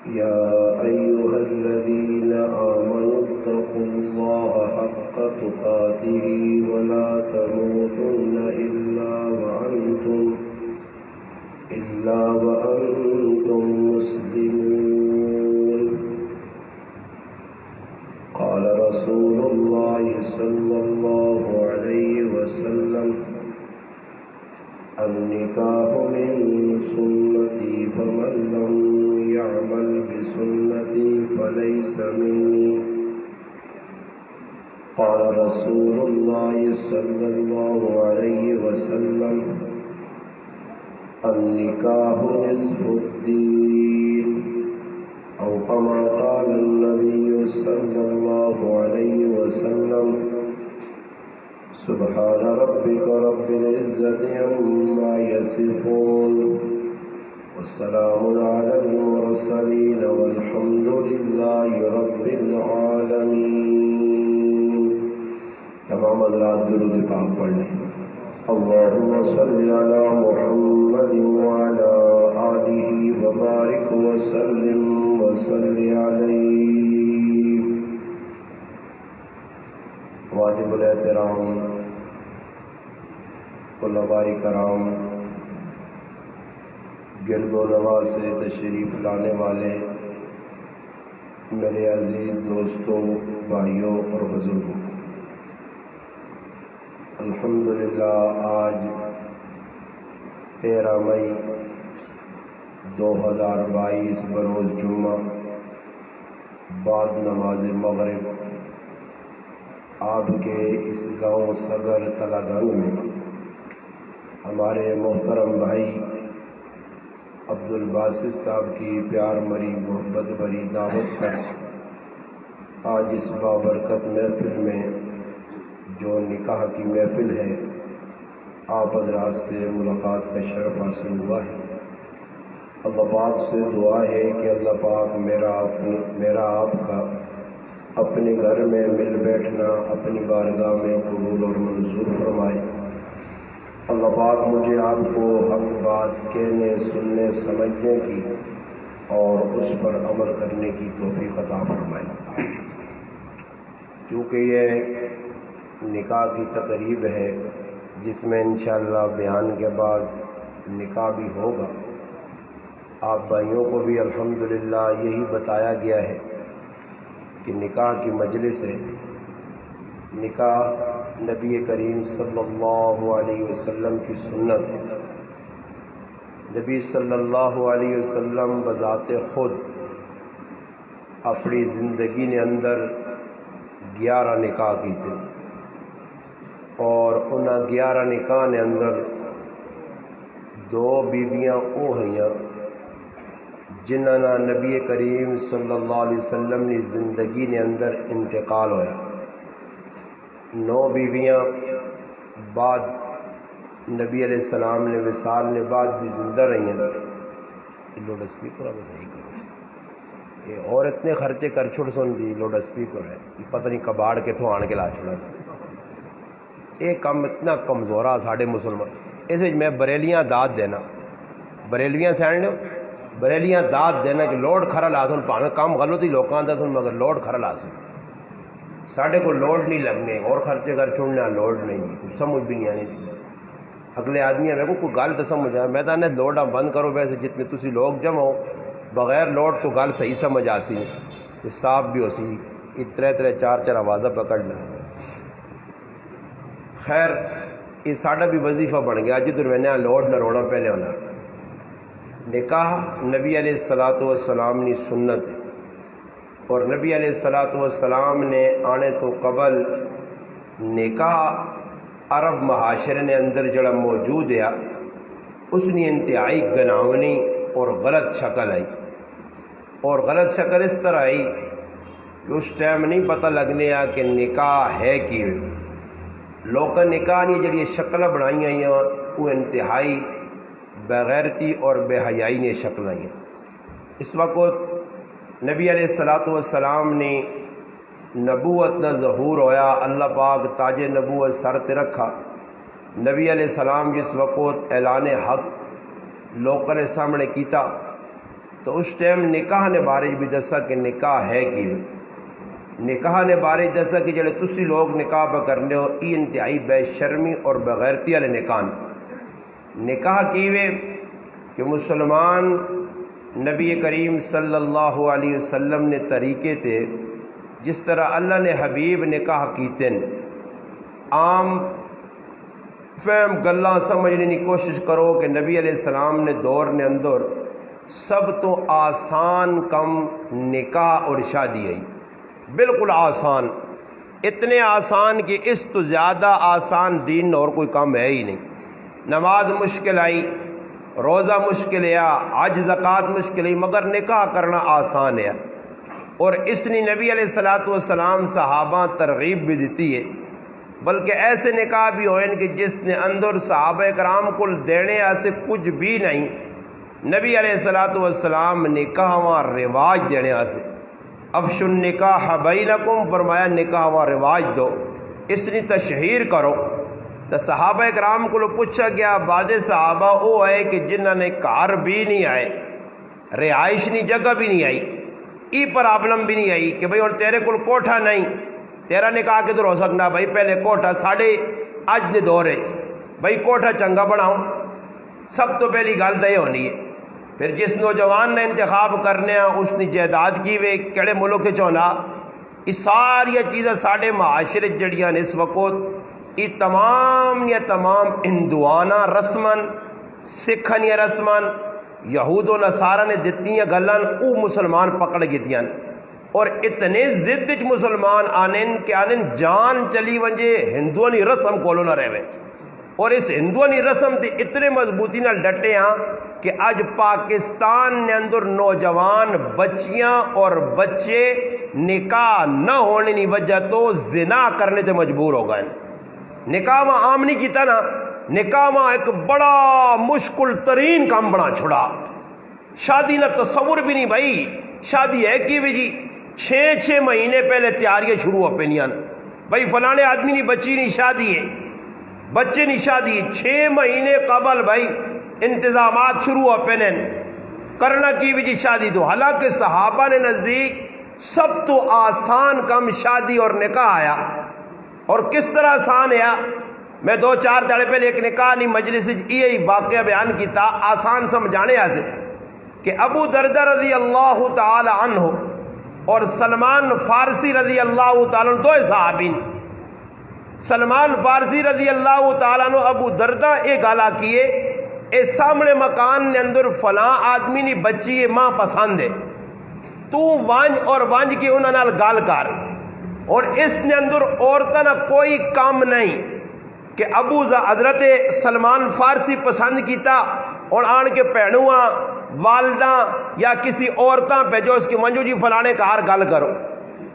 يا أيها الذين آمنوا اتقوا الله حق تقاته ولا تموتن إلا وأنتم مسلمون. قال رسول الله صلى الله عليه وسلم: النكاح من سنتي فمن لم يعمل بسنتي فليس مني. قال رسول الله صلى الله عليه وسلم: النكاح نصف الدين، أو كما قال النبي صلى الله عليه وسلم. سبحان ربك رب العزة عما يصفون، والسلام على المرسلين، والحمد لله رب العالمين. تمام حضرات درود پاک پڑھ لیں. اللهم صل على محمد وعلى آله وبارك وسلم وصل عليه. واجب الاحترام علماء کرام، گرد و نواح سے تشریف لانے والے میرے عزیز دوستوں، بھائیوں اور بزرگوں، الحمدللہ آج 13 مئی 2022 بروز جمعہ بعد نماز مغرب آپ کے اس گاؤں سگر تلا گنگ میں ہمارے محترم بھائی عبدالباسط صاحب کی پیار بھری محبت بھری دعوت پر آج اس بابرکت محفل میں جو نکاح کی محفل ہے، آپ حضرات سے ملاقات کا شرف حاصل ہوا ہے. اللہ پاک سے دعا ہے کہ اللہ پاک میرا آپ کا اپنے گھر میں مل بیٹھنا اپنی بارگاہ میں قبول اور منظور فرمائے. اللہ پاک مجھے آپ کو حق بات کہنے، سننے، سمجھنے کی اور اس پر عمل کرنے کی توفیق عطا فرمائے. چونکہ یہ نکاح کی تقریب ہے جس میں انشاءاللہ بیان کے بعد نکاح بھی ہوگا، آپ بھائیوں کو بھی الحمدللہ یہی بتایا گیا ہے کہ نکاح کی مجلس ہے. نکاح نبی کریم صلی اللہ علیہ وسلم کی سنت ہے. نبی صلی اللہ علیہ وسلم بذات خود اپنی زندگی نے اندر 11 نکاح کی تھے، اور ان 11 نکاح نے اندر 2 بیویاں وہ ہیں جنہاں نا نبی کریم صلی اللہ علیہ وسلم نے زندگی نے اندر انتقال ہویا. 9 بیویاں بعد نبی علیہ السلام نے وصال نے بعد بھی زندہ رہی ہیں. لوڈ اسپیکر اب صحیح کرو، یہ اور اتنے خرچے کر چھوڑ سن دی. لوڈ اسپیکر ہے، پتہ نہیں کباڑ کے تھو آن کے لا چھوڑا. یہ کم اتنا کمزورا ساڑھے مسلمان. اس میں بریلیاں داد دینا، بریلیاں سینڈ بریلیاں داد دینا کہ لوڈ کھرا لا سن، پاویں کام غلط ہی لوکاں دا سن مگر لوڈ کھرا لا سن. ساڑھے کو لوڈ نہیں لگنے اور خرچے کر چھوڑنا، لوڈ نہیں، کچھ سمجھ بھی نہیں آنی. اگلے آدمی ہے کوئی گل تو سمجھ آئے. میں تو لوڈ بند کرو، ویسے جتنے تسی لوگ جمع ہو بغیر لوڈ تو گل صحیح سمجھ آسی، صاف بھی ہو سی. 3-4 آوازیں پکڑنا. خیر یہ ساڑھا بھی وظیفہ بن گیا جدھر میں نے لوڈ نہ رونا پہلے ہونا. نکاح نبی علیہ الصلوۃ والسلام نے سنت ہے، اور نبی علیہ الصلوۃ والسلام نے آنے تو قبل نکاح عرب معاشرے نے اندر جڑا موجود ہے اس نے انتہائی گناونی اور غلط شکل آئی. اور غلط شکل اس طرح آئی کہ اس ٹائم نہیں پتہ لگنے آ کہ نکاح ہے کی. لوگ نکاح نے جڑی شکل بنائی ہیں وہ انتہائی بغیرتی اور بے حیائی نے شکل آئی. اس وقت نبی علیہ الصلوۃ والسلام نے نبوت نہ ظہور ہویا، اللہ پاک تاج نبوت سر تے رکھا. نبی علیہ السلام جس وقت اعلان حق لوگوں کے سامنے کیتا تو اس ٹائم نکاح نے بارے بھی دسا کہ نکاح ہے کی نکاح نے بارے دسا کہ جڑے تسی لوگ نکاح پہ کرنے ہو ای انتہائی بے شرمی اور بغیرتی والے نکاح کیوے کہ مسلمان نبی کریم صلی اللہ علیہ وسلم نے طریقے تھے جس طرح اللہ نے حبیب نکاح کیتے عام فہم گلاں سمجھنے کی کوشش کرو کہ نبی علیہ السلام نے دور نے اندر سب تو آسان کم نکاح اور شادی ہے، بالکل آسان، اتنے آسان کہ اس تو زیادہ آسان دین اور کوئی کام ہے ہی نہیں۔ نماز مشکل آئی، روزہ مشکل ہے، حج زکوٰۃ مشکل ہے، مگر نکاح کرنا آسان ہے۔ اور اس نے نبی علیہ السلام صحابہ ترغیب بھی دیتی ہے، بلکہ ایسے نکاح بھی ہوئے کہ جس نے اندر صحابہ کرام کو دینے ایسے کچھ بھی نہیں، نبی علیہ السلام نکاح و رواج دینے ایسے افشوا النکاح بینکم، فرمایا نکاح و رواج دو، اس نے تشہیر کرو۔ تو صحابہ کرام کو پوچھا گیا، بعد صحابہ وہ ہے کہ جنہوں نے گھر بھی نہیں آئے، رہائش نہیں جگہ بھی نہیں آئی، ای پرابلم بھی نہیں آئی کہ بھئی اور تیرے کو کوٹھا نہیں، تیرا نکاح کدھر ہو سکنا، بھائی پہلے کوٹھا ساڑھے اج دے دورے بھائی کوٹھا چنگا بناؤ، سب تو پہلی گل تو یہ ہونی ہے۔ پھر جس نوجوان نے انتخاب کرنے اس نے جائیداد کی وے کہڑے ملک چونا، یہ ساری چیزیں ساڑھے معاشرے جڑیاں اس وقت یہ تمام یا تمام ہندوانہ رسمن سکھن یا رسمن یہود و نصارہ نے دتی گلان او مسلمان پکڑ گیتیاں، اور اتنے ضد مسلمان آنن کہ آنن جان چلی ونجے ہندوانی رسم کولو نہ رہے، اور اس ہندوانی رسم تے اتنے مضبوطی نال ڈٹے ہاں کہ آج پاکستان نے اندر نوجوان بچیاں اور بچے نکاح نہ ہونے کی وجہ تو زنا کرنے تے مجبور ہو گئے۔ نکاح میں عام نہیں کیتا نا، نکاح میں ایک بڑا مشکل ترین کام بنا چھڑا، شادی نہ تصور بھی نہیں بھائی، شادی ہے کی بھی جی 6 مہینے پہلے تیاریاں شروع ہو پینیاں، بھائی فلانے آدمی نہیں بچی نہیں شادی ہے، بچے نہیں شادی، 6 مہینے قبل بھائی انتظامات شروع ہو پہنے کرنا کی بھی جی شادی تو۔ حالانکہ صحابہ نے نزدیک سب تو آسان کم شادی اور نکاح آیا، اور کس طرح آسان ہے، میں 2-4 دن پہلے ایک نکاح نہیں مجلس یہی واقعہ بیان کیتا آسان سمجھانے ایسے کہ ابو دردہ رضی اللہ تعالی عنہ اور سلمان فارسی رضی اللہ تعالی عنہ، دو صحابین، سلمان فارسی رضی اللہ تعالیٰ عنہ ابو دردہ ایک گالا کیے، اے سامنے مکان نے اندر فلاں آدمی نے بچی ہے ماں پسند ہے، تو وانج اور وانج کی انہوں نے گال کر، اور اس نے اندر عورتہ نہ کوئی کام نہیں کہ ابو حضرت سلمان فارسی پسند کیتا اور آن کے پہنواں والدہ یا کسی عورتاں پہ جو اس کی منجو جی فلانے کار گال کرو۔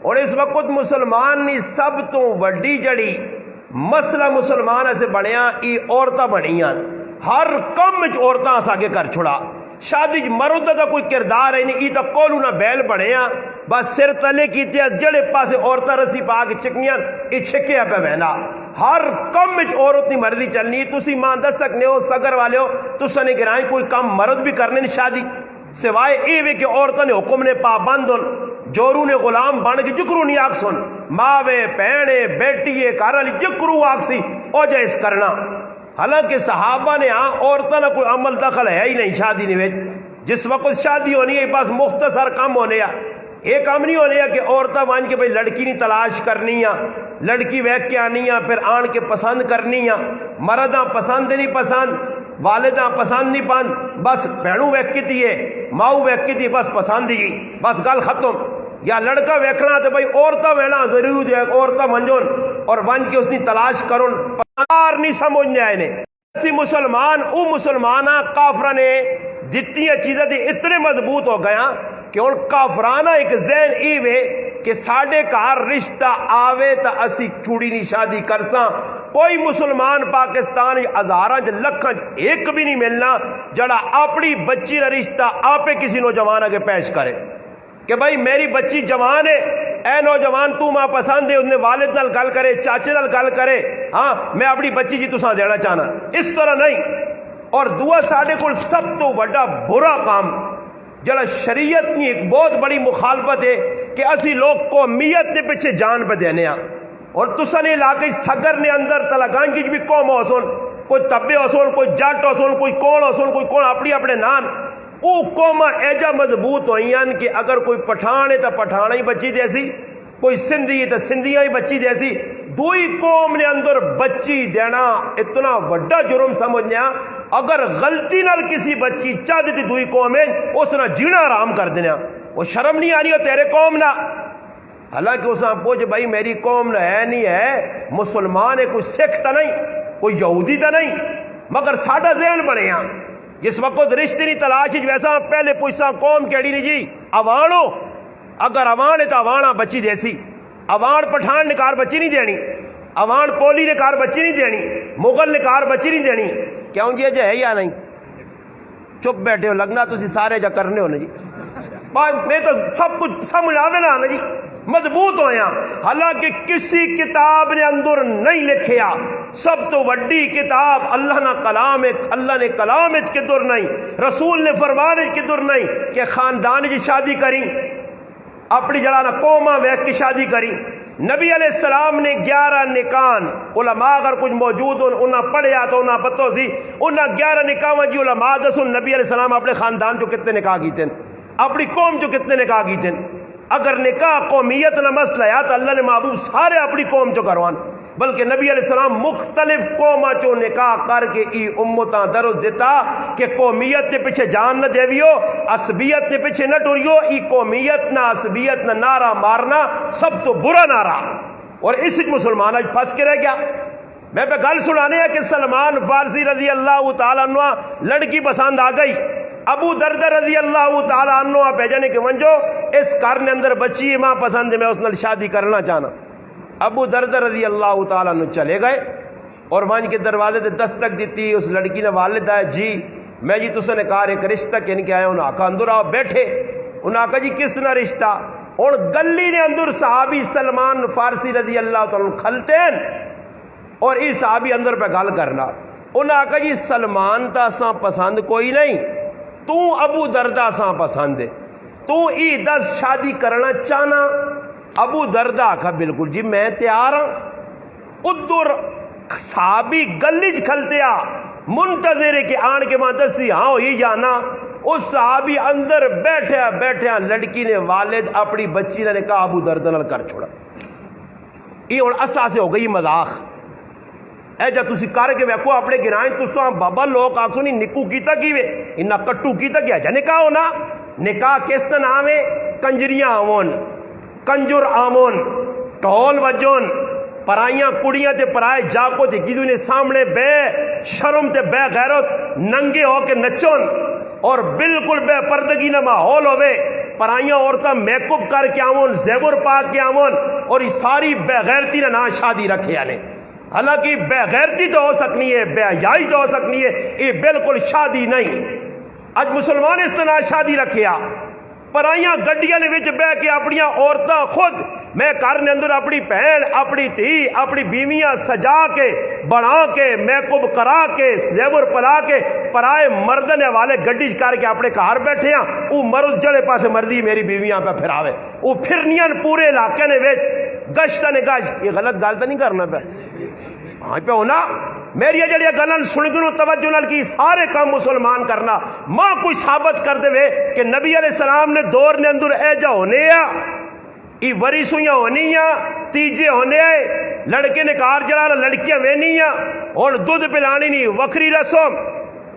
اور اس وقت مسلمان نے سب تو وڈی جڑی مسئلہ مسلمان ایسے بنیا ای عورتہ بنیاں، ہر کم عورتاں آگے کر چھڑا، شادی مرد کا کوئی کردار ہے نہیں، ای تا کولو نہ بیل بنیا، بس سر تلے کیتے جڑے پاسے عورتہ رسی پا کے چکنیاں ای چھکے پہ بہنا، ہر کم عورت نہیں مرضی چلنی، تسی ماں دس سکنے ہو سگر والے ہو تسا نے گرائیں کوئی کام مرد بھی کرنے نہیں شادی، سوائے اے وے کہ عورتوں نے حکم نے پابند ہن، جورو نے غلام بن کے جکرو نہیں آگ سن، ماوے پہنے بیٹیے کارلی جکرو آگ سی او جائز کرنا۔ حالانکہ صحابہ نے ہاں عورتوں نے کوئی عمل دخل ہے ہی نہیں شادی نہیں، جس وقت شادی ہونی ہے بس مختصر کام ہونے یا ایک کام نہیں ہونے یا کہ عورتیں مان کے بھئی لڑکی نہیں تلاش کرنی یا لڑکی ویک کے آنی یا پھر آن کے پسند کرنی یا مرداں پسند نہیں پسند والداں پسند نہیں پسند، بس بہنوں ویک کی تھی ماؤ ویک کی تھی بس پسند ہی بس گل ختم۔ یا لڑکا ویکھنا تو بھئی عورتہ وینا ضرور ہے، عورتہ منجون اور ونج کے اس نے تلاش کرن پار نہیں سمجھنے آئے نے۔ اسی مسلمان او مسلمانہ کافرہ نے جتنی چیزیں دی اتنے مضبوط ہو گیا کہ ان کافرانہ ایک ذہن ایوے کہ ساڑھے کار رشتہ آوے تا اسی چوڑی نہیں شادی کرساں، کوئی مسلمان پاکستان ہزاراں لکھاں ایک بھی نہیں ملنا جڑا اپنی بچی کا رشتہ آپے کسی نوجوان آگے پیش کرے کہ بھائی میری بچی جوان ہے، اے نوجوان تو ماں پسند ہے، اس نے والد نال گل کرے چاچے نال گل کرے، ہاں میں اپنی بچی جی تساں دینا چاہنا، اس طرح نہیں۔ اور دعا ساڑھے کو سب تو بڑا برا کام جڑا شریعت کی ایک بہت بڑی مخالفت ہے کہ اسی لوگ قومیت کے پیچھے جان پہ دینے ہیں. اور تسا نے علاقے سگر نے اندر تلگان کی بھی قوم ہو سن, کوئی تبے ہو سن, کوئی جٹ ہو سن, کوئی کون ہو سن, کوئی کون اپنی اپنے نام, وہ قوم ایجا مضبوط ہوئی ہیں کہ اگر کوئی پٹھان ہے تو پٹھانا ہی بچی دیسی, کوئی سندھی ہے تو سندھیاں ہی بچی دیسی. دوئی قوم نے اندر بچی دینا اتنا وڈا جرم سمجھنا. اگر غلطی نال کسی بچی چاہ دیتی دوئی قوم ہے اس نے جینا آرام کر دینا. وہ شرم نہیں آ رہی ہو تیرے قوم نہ, حالانکہ اس نے پوچھ بھائی میری قوم نہ ہے نہیں ہے, مسلمان ہے, کوئی سکھ تو نہیں, کوئی یہودی تو نہیں, مگر ساڈا ذہن بنے ہاں جس وقت رشتے نہیں تلاش ویسا پہلے پوچھتا قوم کیڑی نہیں جی اوان ہو, اگر اوان ہے تو اوان بچی دیسی, اوان پٹھان نے کار بچی نہیں دینی, اوان پولی نے کار بچی نہیں دینی, مغل نے کار بچی نہیں دینی. کیوں جی اجے ہے یا نہیں؟ چپ بیٹھے ہو, لگنا تسی سارے جا کرنے ہو نا جی, میں تو سب کچھ سمجھ آوے نا جی, مضبوط ہویا. حالانکہ کسی کتاب نے اندر نہیں لکھیا, سب تو وڈی کتاب اللہ نہ کلام ہے, اللہ نے کلام ہے کدھر نہیں, رسول نے فرمان ہے کدھر نہیں کہ خاندان کی شادی کریں, اپنی جڑا نہ قوما ویک کی شادی کریں. نبی علیہ السلام نے 11 نکان, علماء اگر کچھ موجود ہوں انہیں پڑھیا تو انہیں پتہ سی, انہیں 11 نکاح جی علماء دسو نبی علیہ السلام اپنے خاندان جو کتنے نکاح کیتے ہیں, اپنی قوم جو کتنے نکاح کیتے ہیں. اگر نکاح قومیت نہ مسئلہ ہے تو اللہ نے محبوب سارے اپنی قوم چو کروان, بلکہ نبی علیہ السلام مختلف قوما چو نکاح کر کے ای امتاں درس دیتا کہ قومیت کے پیچھے جان نہ دیویو, عصبیت کے پیچھے نہ ٹریو. ای قومیت نہ عصبیت نہ نعرہ مارنا سب تو برا نعرہ, اور اس مسلمان آج پھنس کے رہ گیا. میں پہ گل سنانے ہیں کہ سلمان فارسی رضی اللہ تعالیٰ عنہ لڑکی پسند آ گئی, ابو دردہ رضی اللہ تعالیٰ عنہ بھیجنے کے ونجو اس گھر نے اندر بچی ماں پسند ہے, میں اس نال شادی کرنا چاہنا. ابو دردہ رضی اللہ تعالیٰ عنہ چلے گئے اور وہاں کے دروازے تے دستک دیتی. اس لڑکی نے والد ہے جی میں جی تسے نے کہا ایک رشتہ کن کے آئے, انہوں نے آکھا اندر آؤ بیٹھے, انہوں نے آکھا جی کس نہ رشتہ, اور گلی نے اندر صحابی سلمان فارسی رضی اللہ تعالیٰ عنہ کھلتے ہیں اور ای صحابی اندر پہ گل کرنا. انہوں نے آکھا جی سلمان تا ساں پسند کوئی نہیں, تو ابو دردہ ساں پسند ہے, تو ای 10 شادی کرنا چاہنا. ابو دردہ آکھا بالکل جی میں تیار ہوں. ادھر صحابی گلی کھلتے آ منتظر ہے کہ آن کے ماں دسی ہاں ہی جانا. اس صحابی اندر بیٹھے لڑکی نے والد اپنی بچی نے کہا ابو دردہ نال کر چھوڑا. یہ ہوں اسا سے ہو گئی مذاق. اے جا تسی کر کے ویکھو اپنے گرائیں تساں بابا لوگ آکھو نہیں نکو کیتا کیویں انہاں کٹو کیتا کیا جا نکاح ہونا. نکاح کس دا نام ہے؟ کنجریاں آون, کنجر آمون, ٹھول وجون, پرائیاں کڑیاں تے پرائے جاکو تے کسی نے سامنے بے شرم تے بے غیرت ننگے ہو کے نچون اور بالکل بے پردگی نہ ماحول ہوئے. پرائیاں عورتاں میک اپ کر کے آون, زیور پا کے آون, اور یہ ساری بے غیرتی نہ شادی رکھے آنے. حالانکہ بے غیرتی تو ہو سکنی ہے, بے حیائی تو ہو سکنی ہے, یہ بالکل شادی نہیں. اج مسلمان اس طرح شادی رکھے آ پرائیاں گڈیاں نے وچ بہ کے اپنیاں عورتاں خود میں گھر نے اندر اپنی بہن اپنی تھی اپنی بیویاں سجا کے بنا کے میک اپ کرا کے زیور پلا کے پرائے مردنے والے گڈی کر کے اپنے گھر بیٹھے ہیں. وہ مرد جڑے پاسے مرضی میری بیویاں پہ پھراوے, وہ پھرنیاں پورے علاقے نے وچ گشت نے گشت. یہ غلط گل تو نہیں کرنا پہ ہاں پہ ہونا. میری جڑی گلن سن گنو توجہ نال کی سارے کام مسلمان کرنا. ماں کوئی ثابت کر دے کہ نبی علیہ السلام نے دور نے اندر ایجا ہونے آ ای وری سویاں ہونی آ تیجے ہونے آئے لڑکے نے کار جڑا لڑکیاں وینی آ اور دودھ پلانی نہیں وکری رسم,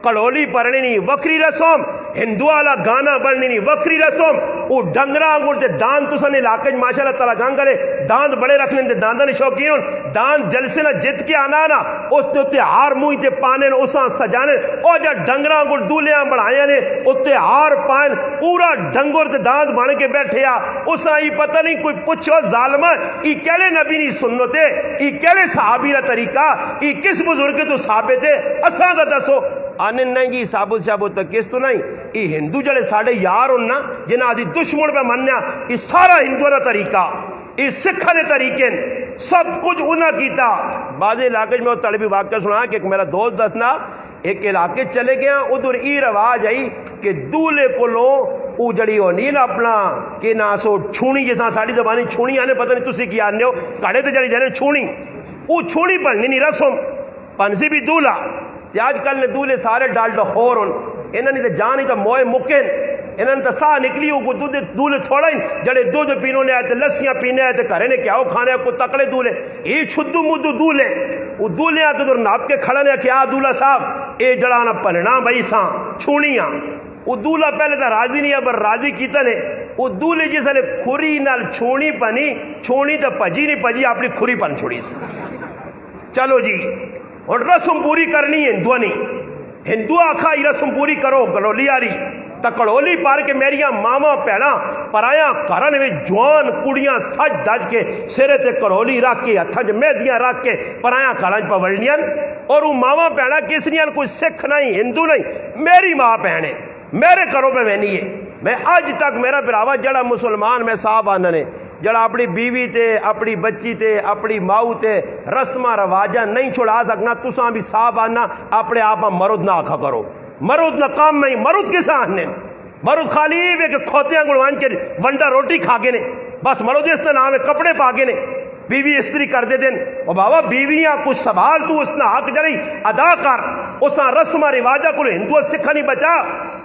کڑولی پرنی نہیں وکری رسم, ہندو والا گانا بننی نہیں وکری رسم. وہ ڈنگرا انگور تے دان تسن علاقے ماشاءاللہ تعالی گنگلے داند بڑے رکھ لیں دانداں نے شوقین داند جلسے نہ جت کے آنا نا اس تے تے ہار منہ تے پانے اساں سجانے او جا ڈنگرا انگور دولیاں بڑھائیاں نے اوتے ہار پائن پورا ڈنگور تے داند بن کے بیٹھے آ. اساں ای پتہ نہیں کوئی پوچھو ظالما ای کیڑے نبی دی سنت ہے, ای کیڑے صحابی دا طریقہ, ای کس بزرگ تو ثابت ہے اساں دا دسو. آنے نہیں جی ثابت شابت تک کس تو نہیں. یہ ہندو جڑے ساڑھے یار ہونا جنہ آدھی دشمن پہ منیا یہ سارا ہندو دا طریقہ, یہ سکھا دے طریقے سب کچھ انہاں کیتا. بعض علاقے میں وہ طلبی واقعہ سنا کہ ایک میرا دوست دسنا ایک علاقے چلے گیا ادھر ای رواج آئی کہ دولے کو لو او جڑی ہونی نا اپنا کہ نہ سو چھونی جیسا ساڑی زبانی چھونی آنے پتہ نہیں تسی کی آنے ہو کاڑے تے جڑی جانے چھونی او چھونی پڑھنی نہیں رسم پنسی بھی دولا تے آج کل نے دولے سارے ڈالڈا خور ہون انہاں نے تے جانی تا موئے مکن انہاں نے تا ساہ نکلی ہو کو دولے تھوڑا ہی جڑے دودھ پینوں نے آئے تے لسیاں پینے آئے تے کرے نے کیا ہو کھانے کو تکڑے دولے یہ چھدو مدو دولے وہ دولے آتے دور ناپ کے کھڑا نے کیا دولا صاحب اے جڑانا پننا بھائی ساں چھونیاں وہ دولا پہلے تا راضی نہیں ہے پر راضی کیتا نے وہ دولے جیسا نے کھوری نال چھونی پنی چھونی تا پجی نہیں پجی اپنی کھوری پن چھوڑی سی چلو جی اور رسم پوری کرنی ہندو نہیں ہندو آکھا یہ رسم پوری کرو گلولی آ رہی تکڑولی پار کے میریاں ماما پیڑا پرایا کرن میں جوان کڑیاں سج دج کے سرے تے کڑولی رکھ کے ہتھاں جو مہدیاں رکھ کے پرایا کھڑن پوڑنیاں اور وہ ماما پیڑا کس نیاں کوئی سکھ نہیں ہندو نہیں میری ماں پیڑے میرے کرو پہ وینی ہے میں آج تک میرا براوا جڑا مسلمان میں صاحب آنا نے جڑا اپنی بیوی تے اپنی بچی تے اپنی ماؤ تے رسمہ رواجہ نہیں چھڑا سکنا تساں بھی صاحب آنا اپنے آپ مرد نہ آکھا کرو مرد نہ کام نہیں مرد کس آنے مرد خالی ہے کہ کھوتیاں گلوان کے ونڈا روٹی کھا گے نے بس مرد اس نے نام ہے کپڑے پا گے نے بیوی استری کر دے دیں اور بابا بیویاں کچھ سوال تو اس نے حق جڑی ادا کر اساں رسمہ رواجہ کو ہندو سکھا نہیں بچا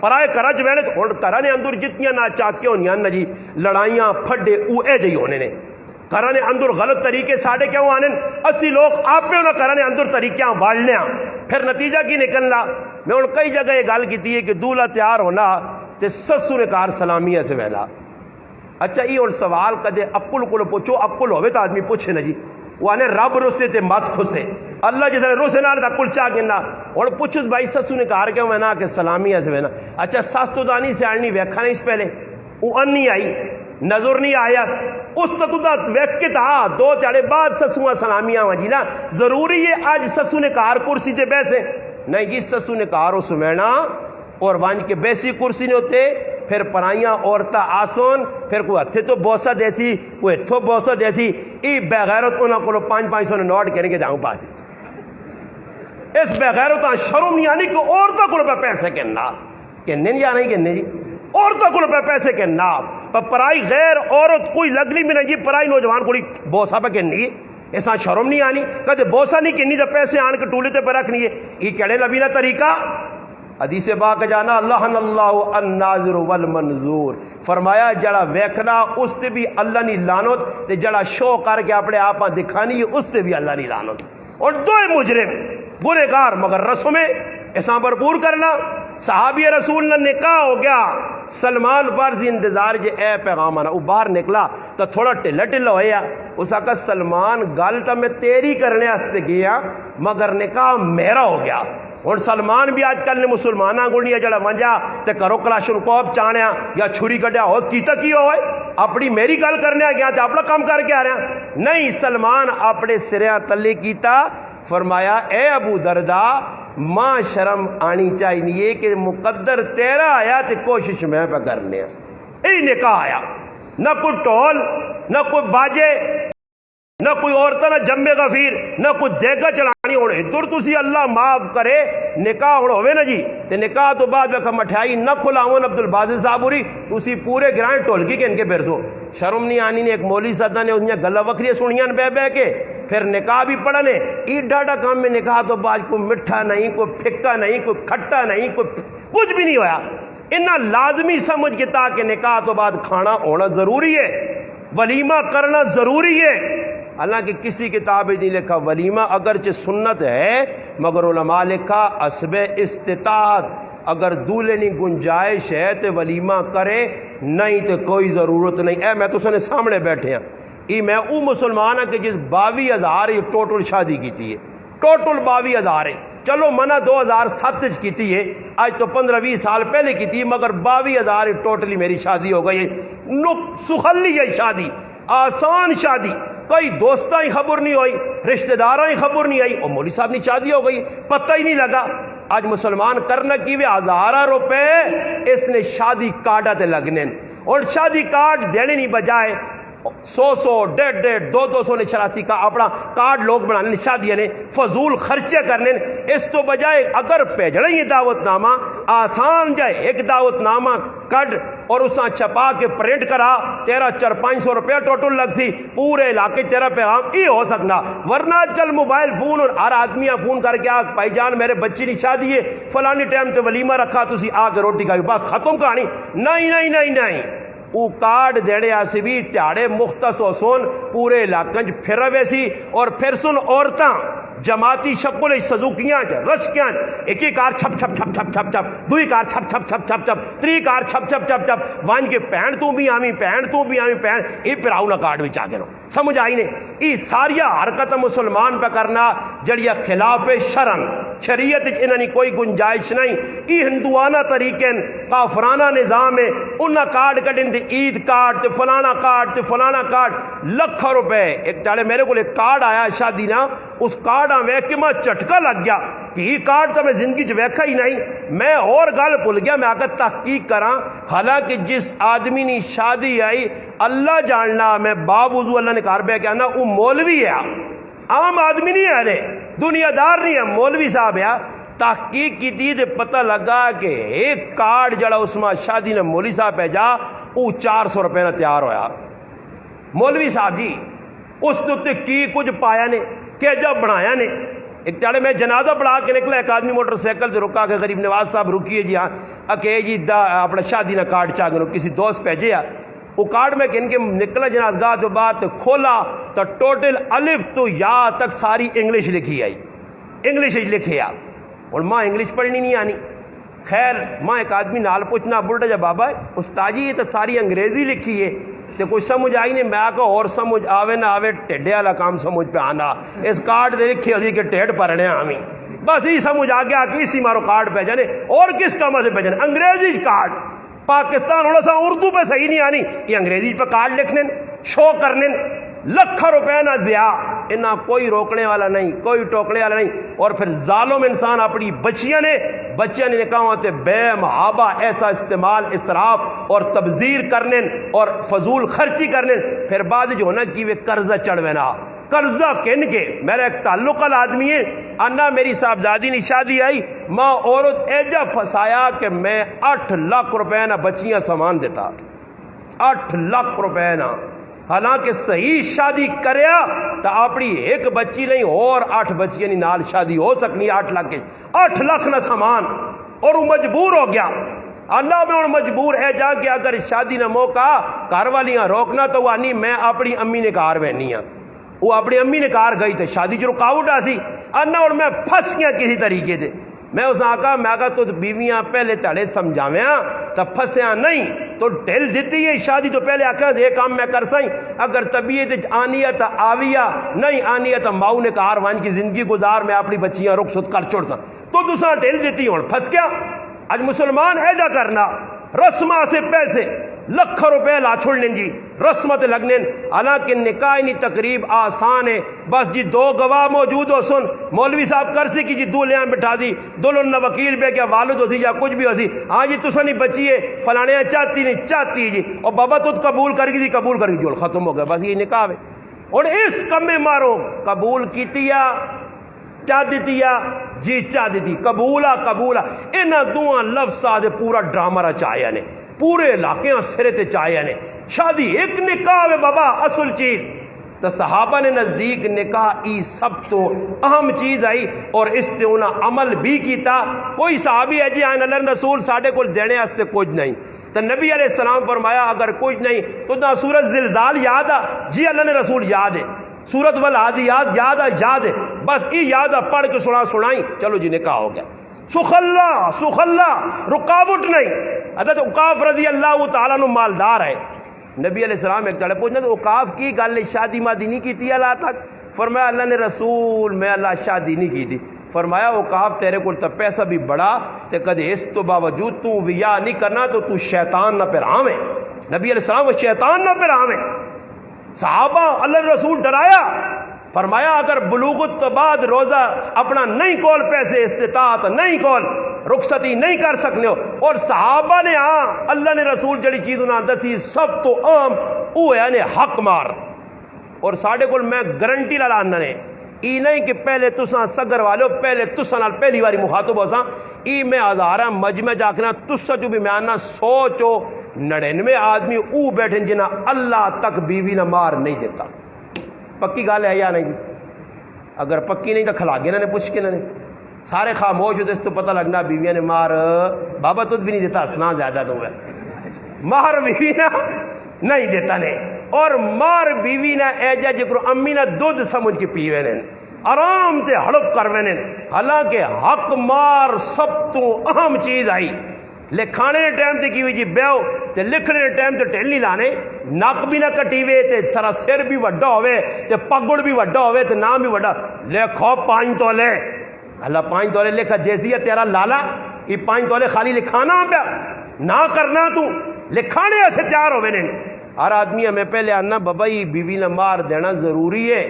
پرائے کرج وینے تو کرانے اندر جتنیاں نہ چاکے ہونیاں نہ جی لڑائیاں پھڑے او اے جی ہونے نے کرانے اندر غلط طریقے ساڑھے کیوں آنے اسی لوگ آپ پہ انہوں کرانے اندر طریقیاں والنے پھر نتیجہ کی نکلنا میں ان کئی جگہ یہ گال کیتی ہے کہ دولہ تیار ہونا تے سسو نے کار سلامیہ سے ویلا اچھا یہ اور سوال کدے اکل کو پوچھو اکل ہوئے تو آدمی پوچھے نا جی وہ آنے رب رسے تے مات کھسے اللہ جیسے رسے نہ رہتا کل چاہ گنا اور پوچھو بھائی سسو نے کار کیوں میں نا کہ سلامیہ سے وینا اچھا ساس تو دانی سے آنی ویکھا نہیں اس پہلے وہ ان نہیں آئی نظر نہیں آیا اس تطودہ ویک کے تا دو تیارے بعد سسوہ سلامیہ ہوا جی نا ضروری ہے آج سسو نے کار کرسی تے بیسے نہیں جی سسو نے کار ہو سمینا اور وانج کے بیسی کرسی نے ہوتے پھر پرائیاں عورتہ آسون پھر کوئی ہتھے تو بوسہ دیسی کوئی ہتھو بوسہ دیسی ای بغیرت انہوں کو 500 نے نوٹ کریں گے جاؤں پاسی اس بغیرت شرم نہیں آنی کہ عورتہ کو پیسے کہنا کہنے نہیں آنا ہی کہنے جی عورتہ کو پیسے کہنا پرائی غیر عورت کوئی لگنی بھی نہیں جی پرائی نوجوان کوئی بوسہ پہ کہنی ایسا شرم نہیں آنی کہتے بوسہ نہیں کہنی تو پیسے آن کے ٹولے تے پہ رکھنی ہے یہ کہڑے نبی نہ طریقہ حدیث پاک جانا اللہ الناظر والمنظور فرمایا جڑا ویکھنا اس تے بھی اللہ نہیں لانت تے جڑا شو کر کے اپنے آپ دکھانی اس تے بھی اللہ نہیں لانت اور دوئے مجرم گنہگار مگر رسمیں ایسا بھرپور کرنا صحابی رسول نے نکاح ہو گیا سلمان فارسی انتظار جے اے پیغام آنا وہ باہر نکلا تو تھوڑا ٹھلا ٹھلا ہویا اس آقا سلمان گل تا میں تیری کرنے ہستے گیا مگر نکاح میرا ہو گیا اور سلمان بھی آج کل نے مسلمانہ گوڑیا جڑا منجا تے کرو کلاشن کوپ چانیا یا چھری کٹیا ہو کیتا کیا ہوئے اپنی میری گل کرنے آ گیا تے اپنا کام کر کے آ رہا نہیں سلمان اپنے سریاں تلے کیتا فرمایا اے ابو دردہ ماں شرم آنی چاہیے کہ مقدر تیرا آیا تے کوشش میں پہ کرنے ای نکاح آیا نہ کوئی ٹول نہ کوئی باجے نہ کوئی عورتہ نہ جمبے غفیر نہ کوئی دیگا چلانی ہونے دور تسی اللہ معاف کرے نکاح ہوئے نا جی تے نکاح تو بعد وقت مٹھائی نہ کھلاؤں عبدالبازی صاحب ہوری تسی پورے گرائن ٹولگی کے ان کے برسو شرم نہیں آنی نے ایک مولی صدہ نے انہیں گلہ وکری سنیاں بے بے کے پھر نکاح بھی پڑھنے ای ڈاڈا کام میں نکاح تو بعد کوئی مٹھا نہیں کوئی پھکا نہیں کوئی کھٹا نہیں کوئی کچھ بھی نہیں ہویا انہا لازمی سمجھ کے تاکہ نکاح تو بعد کھانا ہونا ضروری ہے ولیمہ کرنا ضروری ہے حالانکہ کسی کتاب نہیں لکھا ولیمہ اگرچہ سنت ہے مگر علماء لکھا اسب استطاعت اگر دولے نہیں گنجائش ہے تو ولیمہ کرے نہیں تو کوئی ضرورت نہیں اے میں تو سنے سامنے بیٹھے ہیں ای میں او مسلمان ہے کہ جس 22,000 یہ ٹوٹل شادی کی تھی ہے ٹوٹل 22,000 ہے چلو منہ 2007 کی تھی ہے آج تو 15-20 سال پہلے کی تھی مگر 22,000 ٹوٹلی میری شادی ہو گئی ہے سخلی ہے شادی آسان شادی کوئی دوستاں ہی خبر نہیں ہوئی رشتہ داراں ہی خبر نہیں آئی اور مولوی صاحب نے شادی ہو گئی پتہ ہی نہیں لگا آج مسلمان کرنا کی وہ 1000 روپے اس نے شادی کارڈا تے لگنے اور شادی کارڈ دینے نہیں بجائے 100 150 نے شراتی کا اپنا کارڈ لوگ بنانے شادیاں نے فضول خرچے کرنے اس تو بجائے اگر بھیجنا ہی دعوت نامہ آسان جائے ایک دعوت نامہ کڈ اور اس چھپا کے پرنٹ کرا تیرا 400-500 روپیہ ٹوٹل لگ سی پورے علاقے تیرا پیغام یہ ہو سکنا ورنہ آج کل موبائل فون اور ہر آدمی فون کر کے بھائی جان میرے بچی کی شادی ہے فلانی ٹائم تے ولیمہ رکھا تسی آ کے روٹی کھائی بس ختم کہانی نہیں وہ کارڈ دینے آسی بھی تیاڑے مختص و سن پورے علاقے پھر رہے سی اور پھر سن عورتاں جماعتی شکل سزوکیاں رشکیاں ایک ہی کار چھپ چھپ چھپ چھپ چھپ چھپ دوئی کار چھپ چھپ چھپ چھپ چھپ تری کار چھپ چھپ چھپ چھپ وان کے پہن تو بھی آمی پہن یہ پھر آؤنا کارڈ بھی چاہ گے سمجھ آئی نے یہ ساریا حرکت مسلمان پہ کرنا جڑیا خلاف شرن شریعت انہوں نے کوئی گنجائش نہیں یہ ہندوانہ طریقے کافرانہ نظام ہے انہاں کارڈ کٹن تے عید کارڈ تے فلانا کارڈ لکھوں روپے ایک ٹالے میرے کو ایک کارڈ آیا شادی نا اس کارڈ ویک کے میں چٹکا لگ گیا کہ یہ کارڈ تو میں زندگی چ ویکھا ہی نہیں میں اور گل بھول گیا میں آگر تحقیق کراں حالانکہ جس آدمی نے شادی آئی اللہ جاننا میں باوضو اللہ نے کار بے کہنا وہ مولوی ہے عام آدمی نہیں ہے رے دنیا دار نہیں ہے مولوی صاحب ہے تحقیق کی تھی پتہ لگا کہ ایک کارڈ جڑا اس میں شادی نے مولوی صاحب بھیجا وہ 400 روپے نہ تیار ہویا مولوی صاحب جی اس نے کی کچھ پایا نے کہ جب بنایا نے ایک چاڑے میں جنازہ پڑھا کے نکلا ایک آدمی موٹر سائیکل سے رکا کے غریب نواز صاحب رکیے جی ہاں اکے جی اپنا شادی نہ کارڈ چاہ گئے کسی دوست بھیجے وہ کارڈ میں کن کے نکلا جنازگاہ جو بات کھولا تو ٹوٹل الف تو یا تک ساری انگلش لکھی آئی انگلش لکھے اور ماں انگلش پڑھنی نہیں آنی خیر ماں ایک آدمی نال پوچھنا بلٹا جا بابا استاجی یہ تو ساری انگریزی لکھی ہے تو کچھ سمجھ آئی نہیں میں آگا اور سمجھ آوے نہ آوے ٹیڈے والا کام سمجھ پہ آنا اس کارڈ دے لکھے ہوتی کہ ٹیڈ پرنے ہمیں بس یہ سمجھ آ گیا کہ اسی مارو کارڈ پہ جانے اور کس کام سے پہ جانے انگریزی کارڈ پاکستان ہونا سا اردو پہ صحیح نہیں آنی یہ انگریزی پہ کارڈ لکھنے شو کرنے لکھوں روپے نہ ضیاء انہاں کوئی روکنے والا نہیں کوئی ٹوکنے والا نہیں اور پھر ظالم انسان اپنی بچیاں نے نکاحوں تے بے محابہ ایسا استعمال اسراف اور تبذیر کرنے اور فضول خرچی کرنے پھر بعد جو ہونا کہ وہ قرضہ چڑھوینا قرضہ کن کے میرا ایک تعلق آدمی ہے انا میری صاحبزادی نے شادی آئی ماں عورت ایجا پھسایا کہ میں 8 لاکھ روپے نہ بچیاں سامان دیتا 8 لاکھ روپے نہ حالانکہ صحیح شادی کریا تو اپنی ایک بچی نہیں اور 8 بچیاں نال شادی ہو سکنی 8 لاکھ کے 8 لاکھ نہ سامان اور وہ مجبور ہو گیا اللہ میں ان مجبور ہے جا کہ اگر شادی نہ موقع گھر والیاں روکنا تو وہ آنی میں اپنی امی نے کار بہنی ہاں وہ اپنی امی نے کار گئی تھے شادی جو رکاوٹ آ سی انا اور میں پھنس گیا کسی طریقے سے میں اس آقا میں آگا تو بیویاں پہلے تڑے سمجھاویاں تو پھنسیاں نہیں تو ڈھل دیتی ہے شادی تو پہلے آقا یہ کام میں کر سائیں اگر طبیعت آنیا تو آویا نہیں آنیا تو ماؤ نے کار وان کی زندگی گزار میں اپنی بچیاں رخصت کر چھوڑتا تو دوسرا ڈھل دیتی ہوں پھنس گیا آج مسلمان ہے جا کرنا رسمہ سے پیسے لکھوں روپے لا چھوڑ لیں جی رسمت لگنے حالانکہ نکاح نہیں تقریب آسان ہے بس جی 2 گواہ موجود ہو سن مولوی صاحب کر سی کہ جی دولہیاں بٹھا دی دلہن نہ وکیل پہ کیا والد ہو سی یا کچھ بھی ہو سی ہاں جی تسا نہیں بچی ہے فلانے چاہتی نہیں چاہتی جی اور بابا تو قبول کر گی قبول کر گی جو ختم ہو گیا بس یہ نکاح ہے اور اس کمے مارو قبول کیتی چاہ دیتی جی چاہ دیتی قبولا انہاں دوہاں لفظاں دے پورا ڈرامہ رچایا نے پورے علاقے سرے تے چاہیا نے شادی ایک نکاح ہے بابا اصل چیز تو صحابہ نے نزدیک نکاح ای سب تو اہم چیز آئی اور اس تے انہاں عمل بھی کیتا کوئی صحابی ہے جی آئین اللہ رسول ساڑھے کو دینے آستے کچھ نہیں تو نبی علیہ السلام فرمایا اگر کچھ نہیں تو نہ سورت زلزال یاد آ جی اللہ نے رسول یاد ہے سورت والعادیات یاد ہے بس یہ یاد آ پڑھ کے سنائیں چلو جی نکاح ہو گیا سخلا رکاوٹ نہیں حضرت عقاف رضی اللہ تعالیٰ عنہ مالدار ہے نبی علیہ السلام ایک چڑھے پوچھنا تو عقاف کی گل شادی مادی نہیں کی تھی اللہ تک فرمایا اللہ نے رسول میں اللہ شادی نہیں کی تھی فرمایا عقاف تیرے کو تو پیسہ بھی بڑا تے کدے اس تو باوجود تو ویا نہیں کرنا تو شیطان نہ پھراویں نبی علیہ السلام شیطان نہ پھراویں صحابہ اللہ رسول ڈرایا فرمایا اگر بلوغت تو بعد روزہ اپنا نہیں کول پیسے استطاعت نہیں کول رخصتی نہیں کر سکنے ہو. اور صحابہ نے ہاں اللہ نے رسول جڑی چیز انہاں دسی سب تو عام وہ ہے نے حق مار. اور ساڈے کول میں گارنٹی لانا نے ای نہیں کہ پہلے تساں سگر والے ہو پہلے تساں نال پہلی باری مخاطب ہوساں. ای میں ہزاراں مجمع جاکنا تساں جو بھی میں آنا 199 آدمی او بیٹھے جنہ اللہ تک بیوی نہ مار نہیں دیتا. پکی گل ہے یا نہیں؟ اگر پکی نہیں تو کھلا گے نا نے پوچھ کے نے سارے خاموش ہوتے اس تو پتہ لگنا بیویاں نے مار بابا تجھ بھی نہیں دیتا ہسنا زیادہ تو ہے مار بیوی نہ نہیں دیتا نے. اور مار بیوی نہ ایجا جکرو امی نہ دودھ سمجھ کے پیوے نے آرام تے ہڑپ کروے نے. حالانکہ حق مار سب تو اہم چیز آئی. لکھانے نے ٹائم تے کی ہوئی جی بیو تے لکھنے نے ٹائم تے ٹھل نہیں لانے نک بھی نہ کٹیوے تے سارا سر بھی وڈا ہوئے تے پگڑ بھی وڈا ہوئے تے نام بھی وڈا لکھو 5 تولے. اللہ 5 تولے لکھا جیسی ہے تیرا لالا یہ 5 تولے خالی لکھانا پیا نہ کرنا تو لکھانے ایسے تیار ہوئے نے. ہر آدمی ہمیں پہلے آنا بابا یہ بیوی نہ مار دینا ضروری ہے.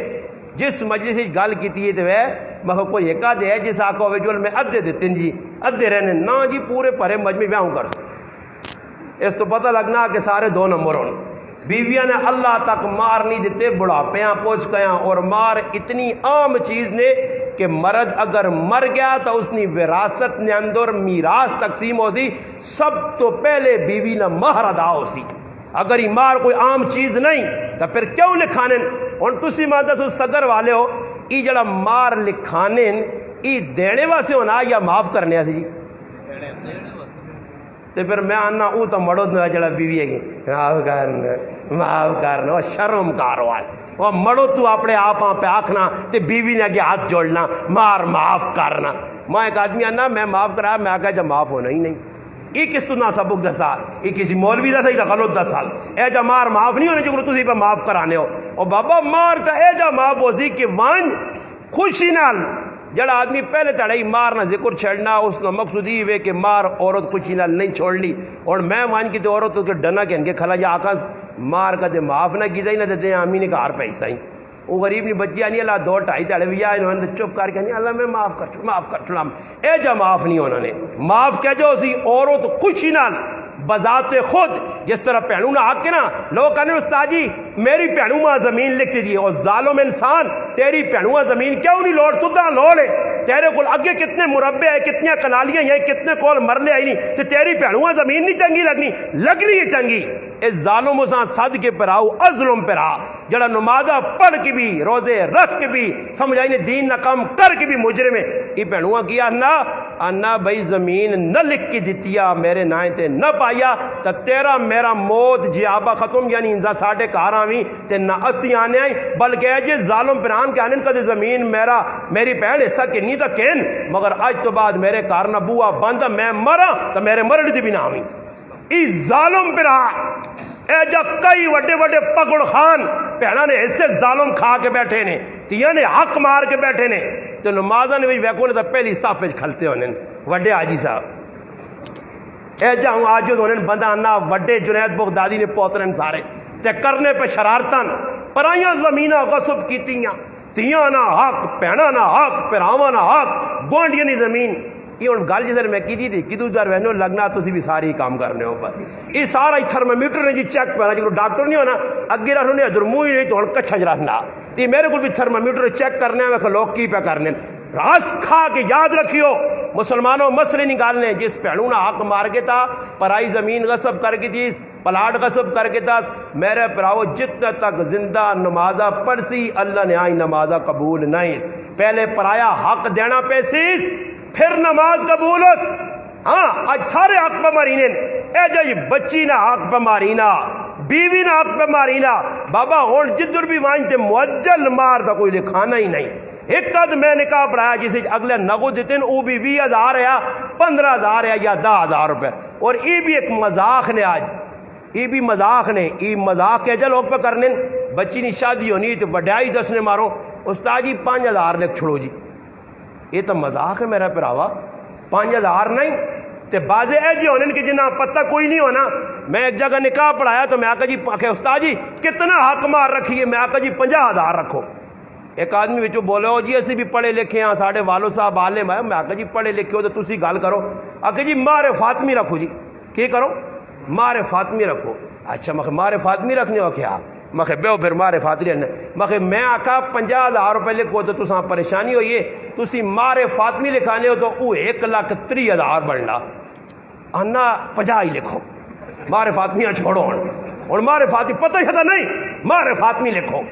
جس مجلس سے گل کی تو ہے میں کوئی ایک آدھے ہے جس آقا ہوئے جو میں ادھے دیتے جی ادھے رہنے نہ جی پورے پرے مجمع بیاہوں کر سکتے. اس تو پتہ لگنا کہ سارے 2 نمبر ہوں. بیویاں نے اللہ تک مار نہیں دیتے بڑھاپیاں پہنچ گیا. اور مار اتنی عام چیز نے کہ مرد اگر مر گیا تو اس نے وراثت نے اندر میراث تقسیم ہو سی سب تو پہلے بیوی نہ مہر ادا ہو سی. اگر یہ مار کوئی عام چیز نہیں تو پھر کیوں لکھانے ہوں تسی ماں دسو صدر والے ہو یہ جڑا مار لکھانے یہ دینے واسطے ہونا یا معاف کرنے سے جی تو پھر میں آنا او تو مڑو جڑا بیوی ہے گی معاف کرنا وہ شرم کارو وہ مڑو تو اپنے آپ پہ آکھنا تے بیوی نے اگے ہاتھ جوڑنا مار معاف کرنا. میں ایک آدمی آنا میں معاف کرایا میں آگا جب معاف ہونا ہی نہیں یہ کس تو نہ سبق دسا یہ کسی مولوی دا صحیح غلط 10 سال اے جا مار معاف نہیں ہونے جو تسی پہ معاف کرانے ہو. اور بابا مار تا اے جا معاف ہو سی کہ وانج خوشی نال جڑا آدمی پہلے تڑائی مار نہ ذکر چھڑنا اس کا مقصود یہ ہے کہ مار عورت خوشی نال نہیں چھوڑ لی. اور میں وانج کی تو عورت کے ڈنا کہن کے کھلا جا آقا مار کا تے معاف نہ کی نہ دیتے امی نے کہار پیسہ ہی وہ غریب نہیں بچی آنی اللہ 2-2.5 تڑے بھی آئے انہوں نے چپ کر کے اللہ میں معاف کر چلا اے جا معاف نہیں ہونا نے معاف کہہ جو سی عورت خوشی نال بذات خود جس طرح پہنوں نہ آگ کے نا لوگ کہنے استاد جی میری پہنوں ماں زمین لکھتی دی اور ظالم انسان تیری پہنوں زمین کیوں نہیں لوڑ تو دا لوڑے تیرے کول اگے کتنے مربع ہے کتنی کنالیاں ہیں کتنے کول مرلے آئی نہیں تو تیری پہنوں زمین نہیں چنگی لگنی ہے چنگی. اس ظالم اساں صد کے پراؤ ازلم پرا جڑا نمازہ پڑھ کے بھی روزے رکھ کے بھی سمجھائی نے دین نہ کام کر کے بھی مجرم ہے. یہ پہنوں کیا نہ بھائی زمین نہ لکھ کے دیتیا میرے نائیں تے نہ پایا تو تیرا میرا موت جیابہ ختم یعنی انزا ساڑھے کار آویں تے نہ اسی آنے آئیں بلکہ اے جے ظالم پران کے آنن کدے زمین میری پہن حصہ کے نہیں تا کہن مگر آج تو بعد میرے کار نہ بوا بند میں مرا تو میرے مرد دی بھی نہ آویں. ای ظالم پران اے جا کئی وڈے وڈے پگڑ خان پہنا نے ایسے ظالم کھا کے بیٹھے نے تیاں نے حق مار کے بیٹھے نے تو نمازہ نے بھی ویکو نے تو پہلی صافج کھلتے ہونے وڈے آجی صاحب اے جا ہوں آجز ہونے بندہ آنا وڈے جنید بغدادی نے پوترن سارے تے کرنے پہ شرارتن پرائیاں زمینہ غصب کی تیاں نہ حق پہنا نہ حق پراواں نہ حق گوانڈیاں نہیں زمین یہ ان گل جسے میں کی تھی کہ تو جار وینو لگنا تسی بھی ساری کام کرنے ہو پر یہ سارا تھرمامیٹر نے جی چیک پہنا جو ڈاکٹر نہیں ہونا اگے رہنو نے ادھر موئی نہیں تو کچھا جرہنا یہ میرے کو بھی تھرمامیٹر چیک کرنے ہیں میں لوگ کی پہ کرنے راس کھا کے یاد رکھیو مسلمانوں مسئلے نکالنے جس پہنوں نہ حق مار کے تھا پرائی زمین غصب کر کے تھی پلاٹ غصب کر کے تھا میرے پراؤ جتنے تک زندہ نمازہ پڑھ سی اللہ نے آئی نمازہ قبول نہیں پہلے پرایا حق دینا پیسیس پھر نماز قبول ہوت. ہاں آج سارے حق پہ مارینے اے جا بچی نہ حق پہ مارینا بیوی نہ حق پہ مارینا بابا ہون جدر بھی وائنتے معجل مار تھا کوئی لکھانا ہی نہیں. ایک قد میں نکاح پڑھایا جسے اگلے نگو دیتے ہیں وہ بھی 20,000 ہے یا 15,000 ہے یا 10,000 روپے اور یہ بھی ایک مذاق نے آج یہ بھی مذاق نے یہ مذاق کے جا لوگ پہ کرنے بچی نہیں شادی ہونی تو وڈائی 10 نے مارو استاد جی 5,000 لکھ چھوڑو جی یہ تو مذاق ہے میرا پراوا 5,000 نہیں تے بازے اے جی ہونے کہ جنہ پتہ کوئی نہیں ہونا. میں ایک جگہ نکاح پڑھایا تو میں آقا جی استاد جی کتنا حق مار رکھیے میں آقا جی 50,000 رکھو. ایک آدمی بچوں بولے ہو جی اسی بھی پڑھے لکھے ہیں ساڑھے والو صاحب عالم ہے میں آقا جی پڑھے لکھے ہو تو تسی گال کرو آگے جی مار فاطمی رکھو جی کی کرو مار فاطمی رکھو اچھا مخ مار فاطمی رکھنے ہو کیا مخ بیو پھر مار فاطمی رکھنے مخ میں آکھا 50,000 روپے لکھو تو تساں پریشانی ہوئی ہے تسی مار فاطمی لکھانے ہو تو وہ 1,30,000 بننا انا 50 ہی لکھو مار فاطمیاں چھوڑو اور مار فاطمی پتہ ہی تھا نہیں مار فاطمی لکھو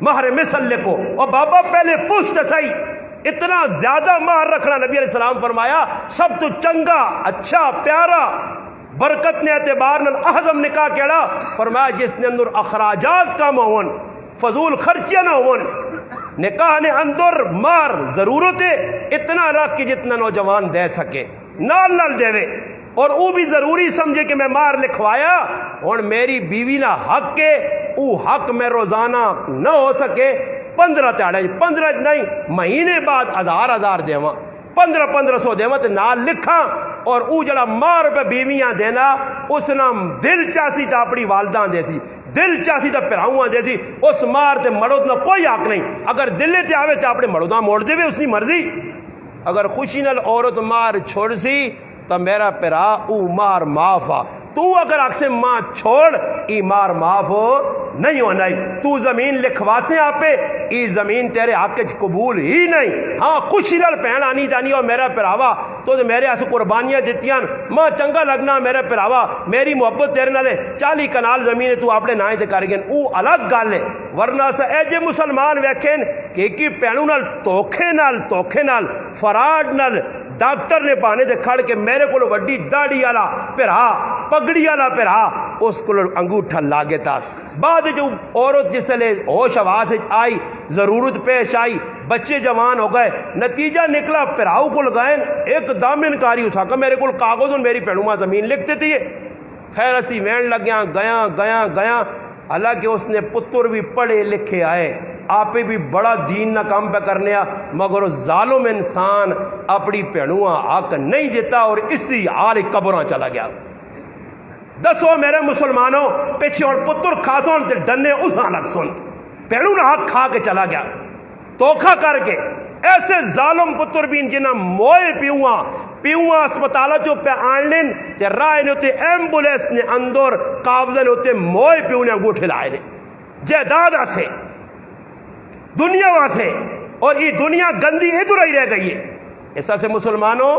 مہر مثل لکھو اور بابا پہلے پوچھتے صحیح اتنا زیادہ مہر رکھنا نبی علیہ السلام فرمایا سب تو چنگا اچھا پیارا برکت نے اعتبار نال اعظم نکاح کیڑا فرمایا جس نے اندر اخراجات کم ہون فضول خرچیاں نہ ہون نکاح نے اندر مار ضرورت ہے اتنا رکھ کے جتنا نوجوان دے سکے نال نال دے اور وہ بھی ضروری سمجھے کہ میں مار لکھوایا اور میری بیوی نہ حق کے او حق میں روزانہ نہ ہو سکے 15 تیڑے 15 نہیں مہینے بعد 1,000 دیواں 1500 دیواں تے نال لکھاں اور او جڑا مار پہ بیویاں دینا اس نام دل چاسی تا اپنی والدہ دے سی دل چاسی تا پراؤں دے سی اس مار تے مرود نہ کوئی حق نہیں اگر دلے تے آوے تے اپنے مرداں موڑ دے اس کی مرضی اگر خوشی نال عورت مار چھوڑ سی تو میرا پیرا او مار معاف آ تو اگر اکسے ماں چھوڑ ای مار معاف ہو نہیں ہونا تو زمین لکھوا سے آپے ای زمین تیرے حق قبول ہی نہیں ہاں خوشی نال پہن آنی جانی اور میرا پیراوا تو میرے آسے قربانیاں دیتیاں ماں چنگا لگنا میرے پیراوا میری محبت تیرے نالے 40 کنال زمین تو اپنے نائیں تے کر گئے او الگ گل ہے ورنہ سے اے جے مسلمان ویکھیں کہ کی پہنوں نال توکھے نال فراڈ نال ڈاکٹر نے پانے دے کھڑ کے میرے کو وڈی داڑھی والا پھرا پگڑی والا پھرا اس کو انگوٹھا لاگے تا بعد جو عورت جس لے ہوش آواز آئی ضرورت پیش آئی بچے جوان ہو گئے نتیجہ نکلا پھراؤ کو لگائیں ایک دم انکاری ہو سکا میرے کو کاغذ اور میری پہنوں زمین لکھتے تھی خیر اسی وین لگیاں گیا حالانکہ اس نے پتر بھی پڑھے لکھے آئے آپ بھی بڑا دین نہ کام پہ کرنے مگر ظالم انسان اپنی پہنواں حق نہیں دیتا اور اسی حال قبراں چلا گیا دسو میرے مسلمانوں پیچھے اور پتر کھاسوں تے ڈنے اس لگ سن پہنوں نہ حق کھا کے چلا گیا توکھا کر کے ایسے ظالم پتر بھی جنہ موئے پیواں اسپتالہ جو پہ آنلین تے رائے نے ہوتے ایمبولیس نے اندر قابضہ نے ہوتے موئے پیونے انگوٹھے لائے نے جہداد سے دنیا وہاں سے اور یہ دنیا گندی ادھر ہی رہ گئی ہے ایسا سے مسلمانوں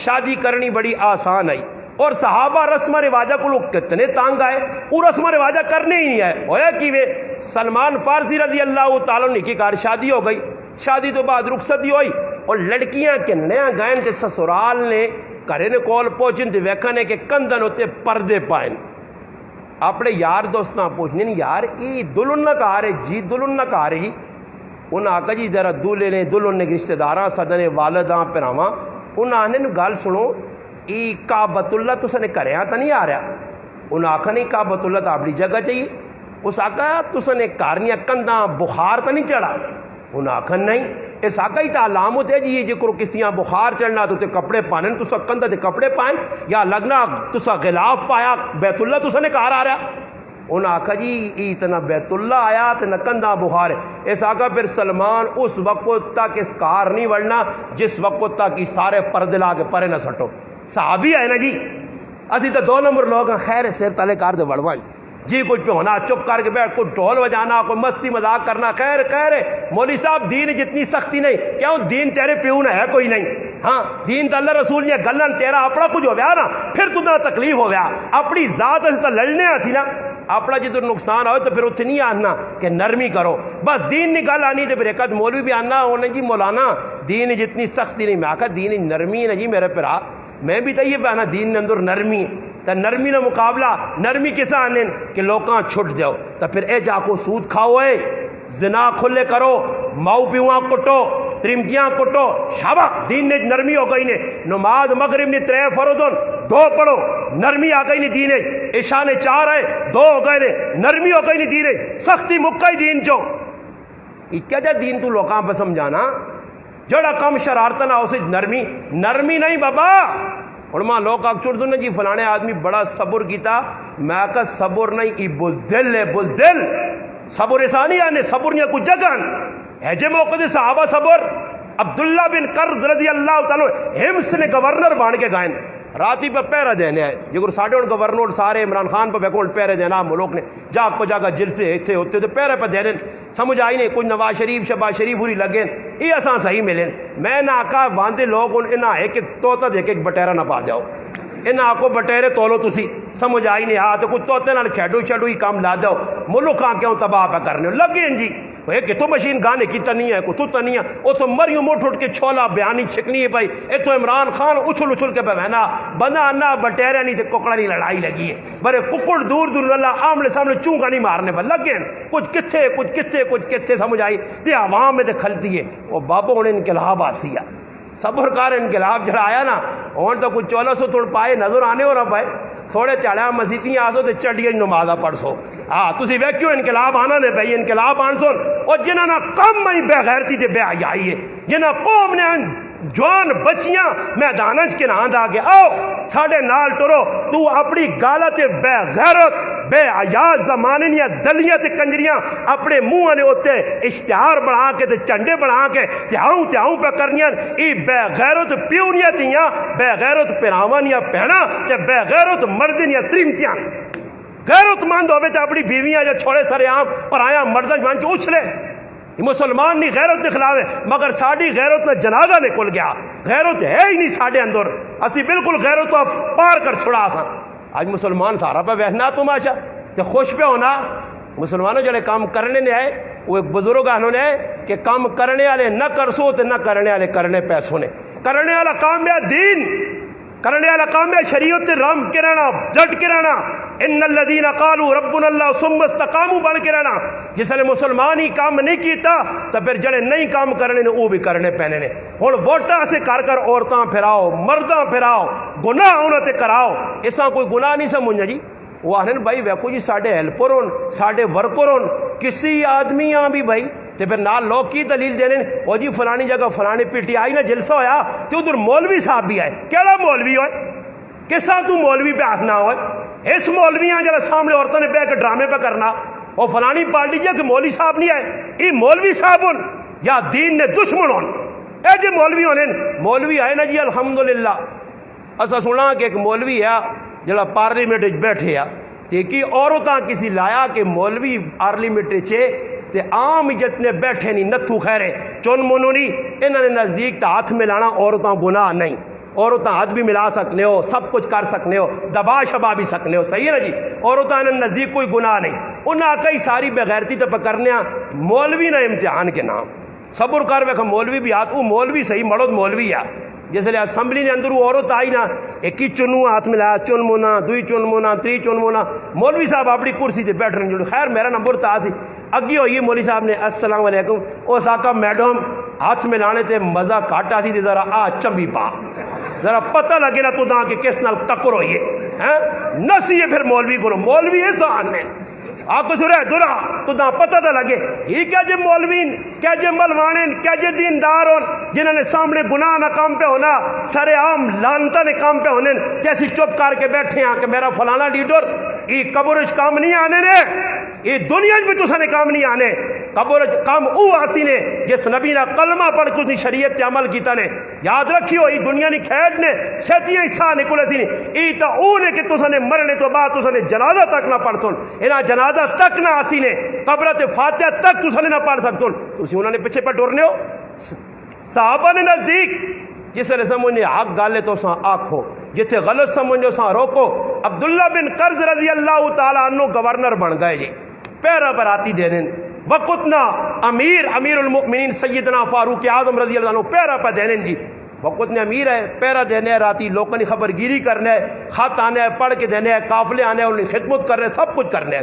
شادی کرنی بڑی آسان ہے اور صحابہ رسم رواجہ کو لوگ کتنے تانگ آئے وہ رسم رواجہ کرنے ہی نہیں آئے ہویا کہ وہ سلمان فارسی رضی اللہ تعالیٰ نے کی کار شادی ہو گئی شادی تو بعد رخصتی ہوئی اور لڑکیاں کے نیا گائن کے سسرال نے کرے نے کول پہنچن تے ویکھنے کے کندن ہوتے پردے پائیں اپنے یار دوستاں پوچھنے نہیں یار ای دلہن نہ کہا رہے جی دلہن نہ کہا رہی انہاں آکا جی ذرا دولے نے دلہن نے رشتہ داراں سدنے والداں پراواں انہاں آنے گل سنو ای کعبۃ اللہ تو سنے کریاں تا نہیں آ رہا انہاں آکھا نہیں کعبۃ اللہ تا اپنی جگہ چاہیے اس آکا تو سنے کارنیاں کنداں بخار تا نہیں چڑھا انہاں آکھا نہیں اس آکا ہی تا علامت ہے جی یہ جے کرو کسیاں بخار چڑھنا تو تے کپڑے پانن تو سا کندہ تے کپڑے پائن یا لگنا تو سا غلاف پایا بیت اللہ تو سنے کار آ رہا انہاں آکھا جی اتنا بیت اللہ آیا تے نہ کندہ بخار ہے اس آکا پھر سلمان اس وقت تک اس کار نہیں وڑنا جس وقت تک یہ سارے پردے لا کے پرے نہ سٹو صحابی ہے نا جی ادھی تو 2 نمبر لوگ ہیں خیر سیر تلے کار دے وڑوائیں جی کچھ پہ ہونا چپ کر کے بیٹھ کوئی ڈھول بجانا کوئی مستی مذاق کرنا خیر مولوی صاحب دین جتنی سختی نہیں کیوں دین تیرے پیو نہ ہے کوئی نہیں ہاں دین تو اللہ رسول نے گلن تیرا اپنا کچھ ہو گیا نا پھر تمہیں تکلیف ہو گیا اپنی ذات سے تو لڑنے سی نا اپنا جدھر نقصان ہوئے تو پھر اتنے نہیں آنا کہ نرمی کرو بس دین نہیں گل آنی تو پھر ایک مولوی بھی آنا ہونا جی مولانا دین جتنی سختی نہیں میں آخا دین نرمی ہے جی میرے پھرا میں بھی تو یہ پہنا دین اندر نرمی تو نرمی نہ مقابلہ نرمی کسا آنے کہ لوکاں چھٹ جاؤ تو پھر اے جا کو سود کھاؤ اے زنا کھلے کرو ماؤ پیواں کٹو ترمکیاں کٹو شابہ دین نے نرمی ہو گئی نے نماز مغرب نے 3 فرضن 2 پڑھو نرمی آ گئی نہیں دین عشاء نے 4 ہے 2 ہو گئے نے نرمی ہو گئی نہیں دین سختی مکئی دین چو کیا جا دین تو لوکاں پہ سمجھانا جڑا کم شرارت نہ اسے نرمی نہیں بابا علماء لوگ اکثر سننے جی فلانے آدمی بڑا صبر کیتا میں کہا صبر نہیں ای بزدل ہے بزدل صبر ایسا نہیں آنے صبر نہیں کچھ جگہ ہے جے موقع دے صحابہ صبر عبداللہ بن قرض رضی اللہ تعالیٰ ہمس نے گورنر بان کے گائن رات ہی پہ پہرا دینے ہے جگر ساڑھے ان گورنر سارے عمران خان پہ بیکول پہرے دینا ملک نے جاگ کو جاگا جلسے اتھے ہوتے تو پہرے پہ دینے سمجھ آئی نہیں کچھ نواز شریف شباز شریف ہوری لگیں یہ اساں صحیح ملیں میں نہ آقا باندھے لوگ انہاں ایک توتا دیکھ ایک بٹیرہ نہ پا جاؤ انہاں آکو بٹیرے تولو تسی سمجھ آئی نہیں ہاں تو کچھ توتے نال کھیڈو چھڑو ہی کام لا دو ملک آن کیوں تباہ پہ کرنے لگیں جی وہ کہ تو مشین گانے کی تنیہ ہے کو تو تنیہ وہ تو مریوں موٹ اٹھ کے چھولا بیانی چھکنی ہے بھائی اے تو عمران خان اچھل کے پہ بہنا بندہ انا بٹیرے نہیں تے ککڑا نہیں لڑائی لگی ہے برے ککڑ دور دور اللہ آملے سامنے چونکا نہیں مارنے پر لگیں کچھ کتھے سمجھ آئی تے عوام میں تے کھلتی ہے وہ بابا انہیں انقلاب آسی ہے صبر کار انقلاب جڑا آیا نا اور تو کچھ 1400 تھوڑ پائے نظر آنے ہو رہا پائے تھوڑے تیڑیاں مسیتیں آسو تے چڑھیے نمازہ پڑھ سو ہاں تسی ویکیو انقلاب آنا نے بھائی انقلاب آن سو اور جنہاں نا کم میں بے غیرتی تے بے حیائی ہے جنہاں قوم نے جوان بچیاں میدانج کے نام دا کے آؤ ساڑھے نال ٹرو تو اپنی گالت بے غیرت بے عیاز زمانے یا دلیاں تے کنجریاں اپنے منہ نے ہوتے اشتہار بڑھا کے تے چنڈے بڑھا کے تیاؤں پہ کرنیاں ای بے غیرت پیونیاں تیاں بے غیرت پیراوانیاں پہنا تے بے غیرت مردنیاں تریمتیاں غیرت مند ہوئے تے اپنی بیویاں جو چھوڑے سرے عام پرایا مردن جوان کے اچھلے مسلمان نہیں غیرت دکھلاوے مگر ساڑی غیرت نہ جنازہ نکل گیا غیرت ہے ہی نہیں ساڑے اندر اسی بالکل غیرت تو پار کر چھڑا سا آج مسلمان سارا پہ بہنا تماشا تے خوش پہ ہونا مسلمانوں جڑے کام کرنے نے آئے وہ ایک بزرگ آنوں نے آئے کہ کام کرنے والے نہ کرسو تے نہ کرنے والے کرنے پیسوں نے کرنے والا کام ہے دین کرنے والا کام ہے شریعت رم کے رہنا جٹ کے رہنا ان الذین قالوا ربنا اللہ ثم استقاموا بن کے رہنا جس نے مسلمان ہی کام نہیں کیتا تو پھر جڑے نہیں کام کرنے نے وہ بھی کرنے پینے نے ہن ووٹاں سے کر عورتاں پھراؤ مرداں پھراؤ گناہ انہاں تے کراؤ ایسا کوئی گناہ نہیں سمجھنا جی وہ آہن بھائی ویکھو جی ساڈے ہیلپر ہون ساڈے ورکر ہون کسی آدمی آ بھی بھائی تے پھر نال لوگ کی دلیل دینے او جی فلانی جگہ فلانی پیٹی آئی نا جلسہ ہویا کہ ادھر مولوی صاحب بھی آئے کیڑا مولوی ہوئے کسا تو مولوی پہ آخنا ہوئے اس مولویاں جڑا سامنے عورتوں نے بیٹھ کے ڈرامے پہ کرنا اور فلانی پارٹی جی کہ مولوی صاحب نہیں آئے یہ مولوی صاحب ہون یا دین نے دشمن ہون اے جی مولوی ہونے مولوی آئے نا جی الحمدللہ اسا سنا کہ ایک مولوی ہے جڑا پارلیمنٹ بیٹھے ہے تے کی عورتاں کسی لایا کہ مولوی پارلیمنٹ چے تے عام جتنے بیٹھے نہیں نتھو خیرے چون منو نہیں انہوں نے نزدیک تا ہاتھ ملانا عورتاں گناہ نہیں عورتاں ہاتھ بھی ملا سکنے ہو سب کچھ کر سکنے ہو دبا شبا بھی سکنے ہو صحیح ہے نا جی عورتاں نے نزدیک کوئی گناہ نہیں انہاں کئی ساری بغیرتی تے پکرنے مولوی نہ امتحان کے نام صبر کر ویکھ مولوی بھی ہاتھ وہ مولوی صحیح مرد مولوی ہے جس لئے اسمبلی نے اندر وہ عورت آئی نا ایک ہی چنو ہاتھ ملایا چن مونا دوئی چن مونا تری چن مونا مولوی صاحب اپنی کرسی تے بیٹھ رہے ہیں خیر میرا نمبر تا سی اگی ہوئی مولوی صاحب نے السلام علیکم او ساکا میڈم ہاتھ ملانے تے مزہ کاٹا سی تے ذرا آ چمبی پا ذرا پتہ لگے نا تو دا کہ کس نال ٹکر ہوئی ہے نسی ہے پھر مولوی کو مولوی احسان نے آپ کو سورہ درہ تو دا پتہ تھا لگے یہ کیا جے مولوین کیا جے ملوانین کیا جے دیندار ہون جنہوں نے سامنے گناہ نہ کام پہ ہونا سارے عام لانتا نے کام پہ ہونے کیسی چپ کر کے بیٹھے ہیں کہ میرا فلانا لیڈر یہ قبرش کام نہیں آنے نے یہ دنیا بھی تو سنے کام نہیں آنے قبرش کام او آسی نے جس نبی نے کلمہ پڑھ کچھ نہیں شریعت تے عمل کیتا نے یاد رکھیو یہ دنیا نہیں کھیڑ نے سیتیاں حصہ نکلے تھی یہ تا او نے کہ تو سنے مرنے تو بعد تو سنے جنازہ تک نہ پڑھ سن انہا جنازہ تک نہ آسی نے قبرت فاتحہ تک تو سنے نہ پڑھ سکتن تو اسی انہوں نے پیچھے پر ڈورنے ہو صحابہ نے نزدیک جس نے سمجھنے حق گالے تو ساں آنکھو جتھے غلط سمجھو ساں روکو عبداللہ بن قرض رضی اللہ تعالیٰ عنہ گورنر بن گئے جی پیرا براتی دے دیں وقتنا امیر المؤمنین سیدنا فاروق اعظم رضی اللہ عنہ پیرا پہ دے دیں جی وقت نے امیر ہے پیرا دینے راتی لوگوں نے خبر گیری کرنے خط آنے پڑھ کے دینے قافلے آنے انہیں خدمت کرنے سب کچھ کرنے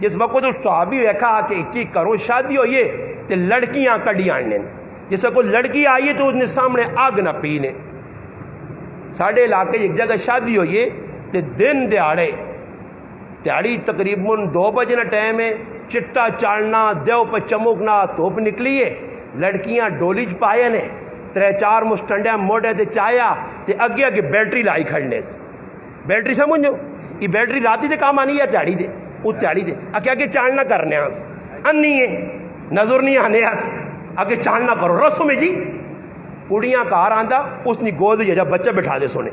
جس وقت اس صحابی ویکھا کہ کی کرو شادی ہوئی تے لڑکیاں کڈی آنے جسے کوئی لڑکی آئیے تو اس نے سامنے آگ نہ پینے ساڑھے علاقے ایک جگہ شادی ہوئی تے دن دیہڑی تقریباً 2 بجے نہ ٹائم ہے چٹا چاڑنا دیو پہ چمکنا دھوپ نکلی ہے لڑکیاں ڈولی چ پائے نے 3-4 مشٹنڈیاں موڑے تے چایا تے اگے بیٹری لائی کھڑنے سے بیٹری سمجھو یہ بیٹری راتی دے کام آنی ہے دیہڑی دے وہ دیہڑی دے اگے چاڑنا کرنے آس انی ہے نظر نہیں آنے آس اگے چاڑنا کرو رسو میں جی کڑیاں کار آندا اس نے گود جا بچہ بٹھا دے سونے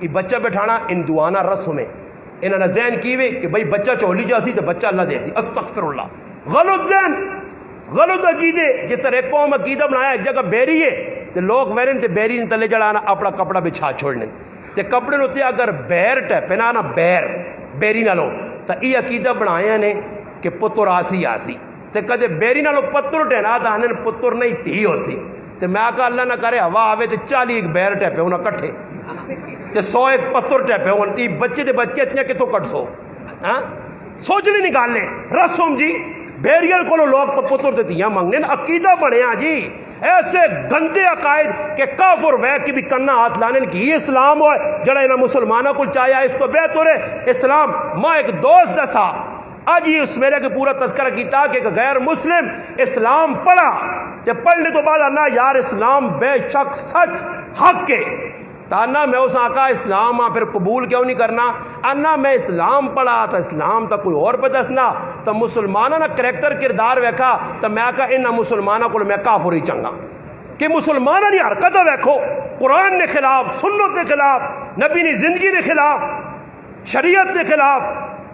یہ بچہ بٹھانا ان دعانا رسم ہے انہوں نے ذہن کیوے کہ بھئی بچہ چولی جاسی تو بچہ اللہ دے سی، استغفر اللہ، غلط ذہن، غلط عقیدے. جس طرح ایک قوم عقیدہ بنایا ایک جگہ بیری ہے تے لوگ ویرن تے بیری نے تلے جڑانا اپنا کپڑا بچھا چھوڑنے تے کپڑے نوتے اگر بیر ٹیپے نا بیر بیری نالوں تا یہ عقیدہ بنایا نے کہ پتر آسی آسی تے کدے بیری نالوں پتر ٹینا تا ہنن پتر نہیں تھی ہو سی تے میں آکا اللہ نہ کرے ہوا آوے تے 40 ایک بیر ٹیپے ہونا کٹھے تے 100 ایک پتر ٹیپے ہونا تی بچے دے بچے اتنے کتوں کٹ سو سوچنے نکالنے رسوم جی بیریل کو لوگ پتر تے تیاں مانگنے عقیدہ بنیا جی ایسے گندے عقائد کہ کافر وے کی بھی کنا ہاتھ لانے کی یہ اسلام ہوئے جڑا انہا مسلمانہ کو چاہیا اس تو بہتر ہے اسلام. ماں ایک دوست دسا آج یہ اس میرے کے پورا تذکرہ کیتا کہ غیر مسلم اسلام پڑھا تے پڑھنے تو بعد انا یار اسلام بے شک سچ حق کے تانا میں اس آقا اسلام پھر قبول کیوں نہیں کرنا انا میں اسلام پڑھا تا اسلام تا کوئی اور پہ دسنا تا مسلمانہ نا کریکٹر کردار ویکھا تا میں آقا انہا مسلمانہ کو میں کافر ہی چنگا کہ مسلمانہ نہیں حرکتہ ویکھو قرآن نے خلاف سنت نے خلاف نبی نے زندگی نے خلاف شریعت نے خلاف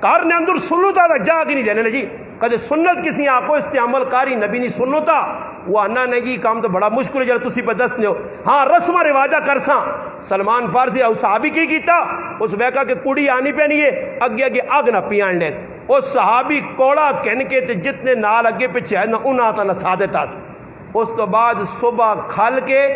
کار نے اندر سنتا دا جا کی نہیں دینے جی کدے سنت کسی آنکھو استعمال کاری نبی نہیں سنتا وہ انا نہیں جی کام تو بڑا مشکل ہے جڑا تسی پہ دست نہیں ہو. ہاں رسمہ رواجہ کرساں سلمان فارسی او صحابی کی کیتا اس بیکا کہ کڑی آنی پہ نہیں ہے اگے اگے آگ نہ پیان لیس وہ صحابی کوڑا کہن کے تے جتنے نال اگے پچھے ہے نہ انہاں تا نہ سادتا اس تو بعد صبح کھل کے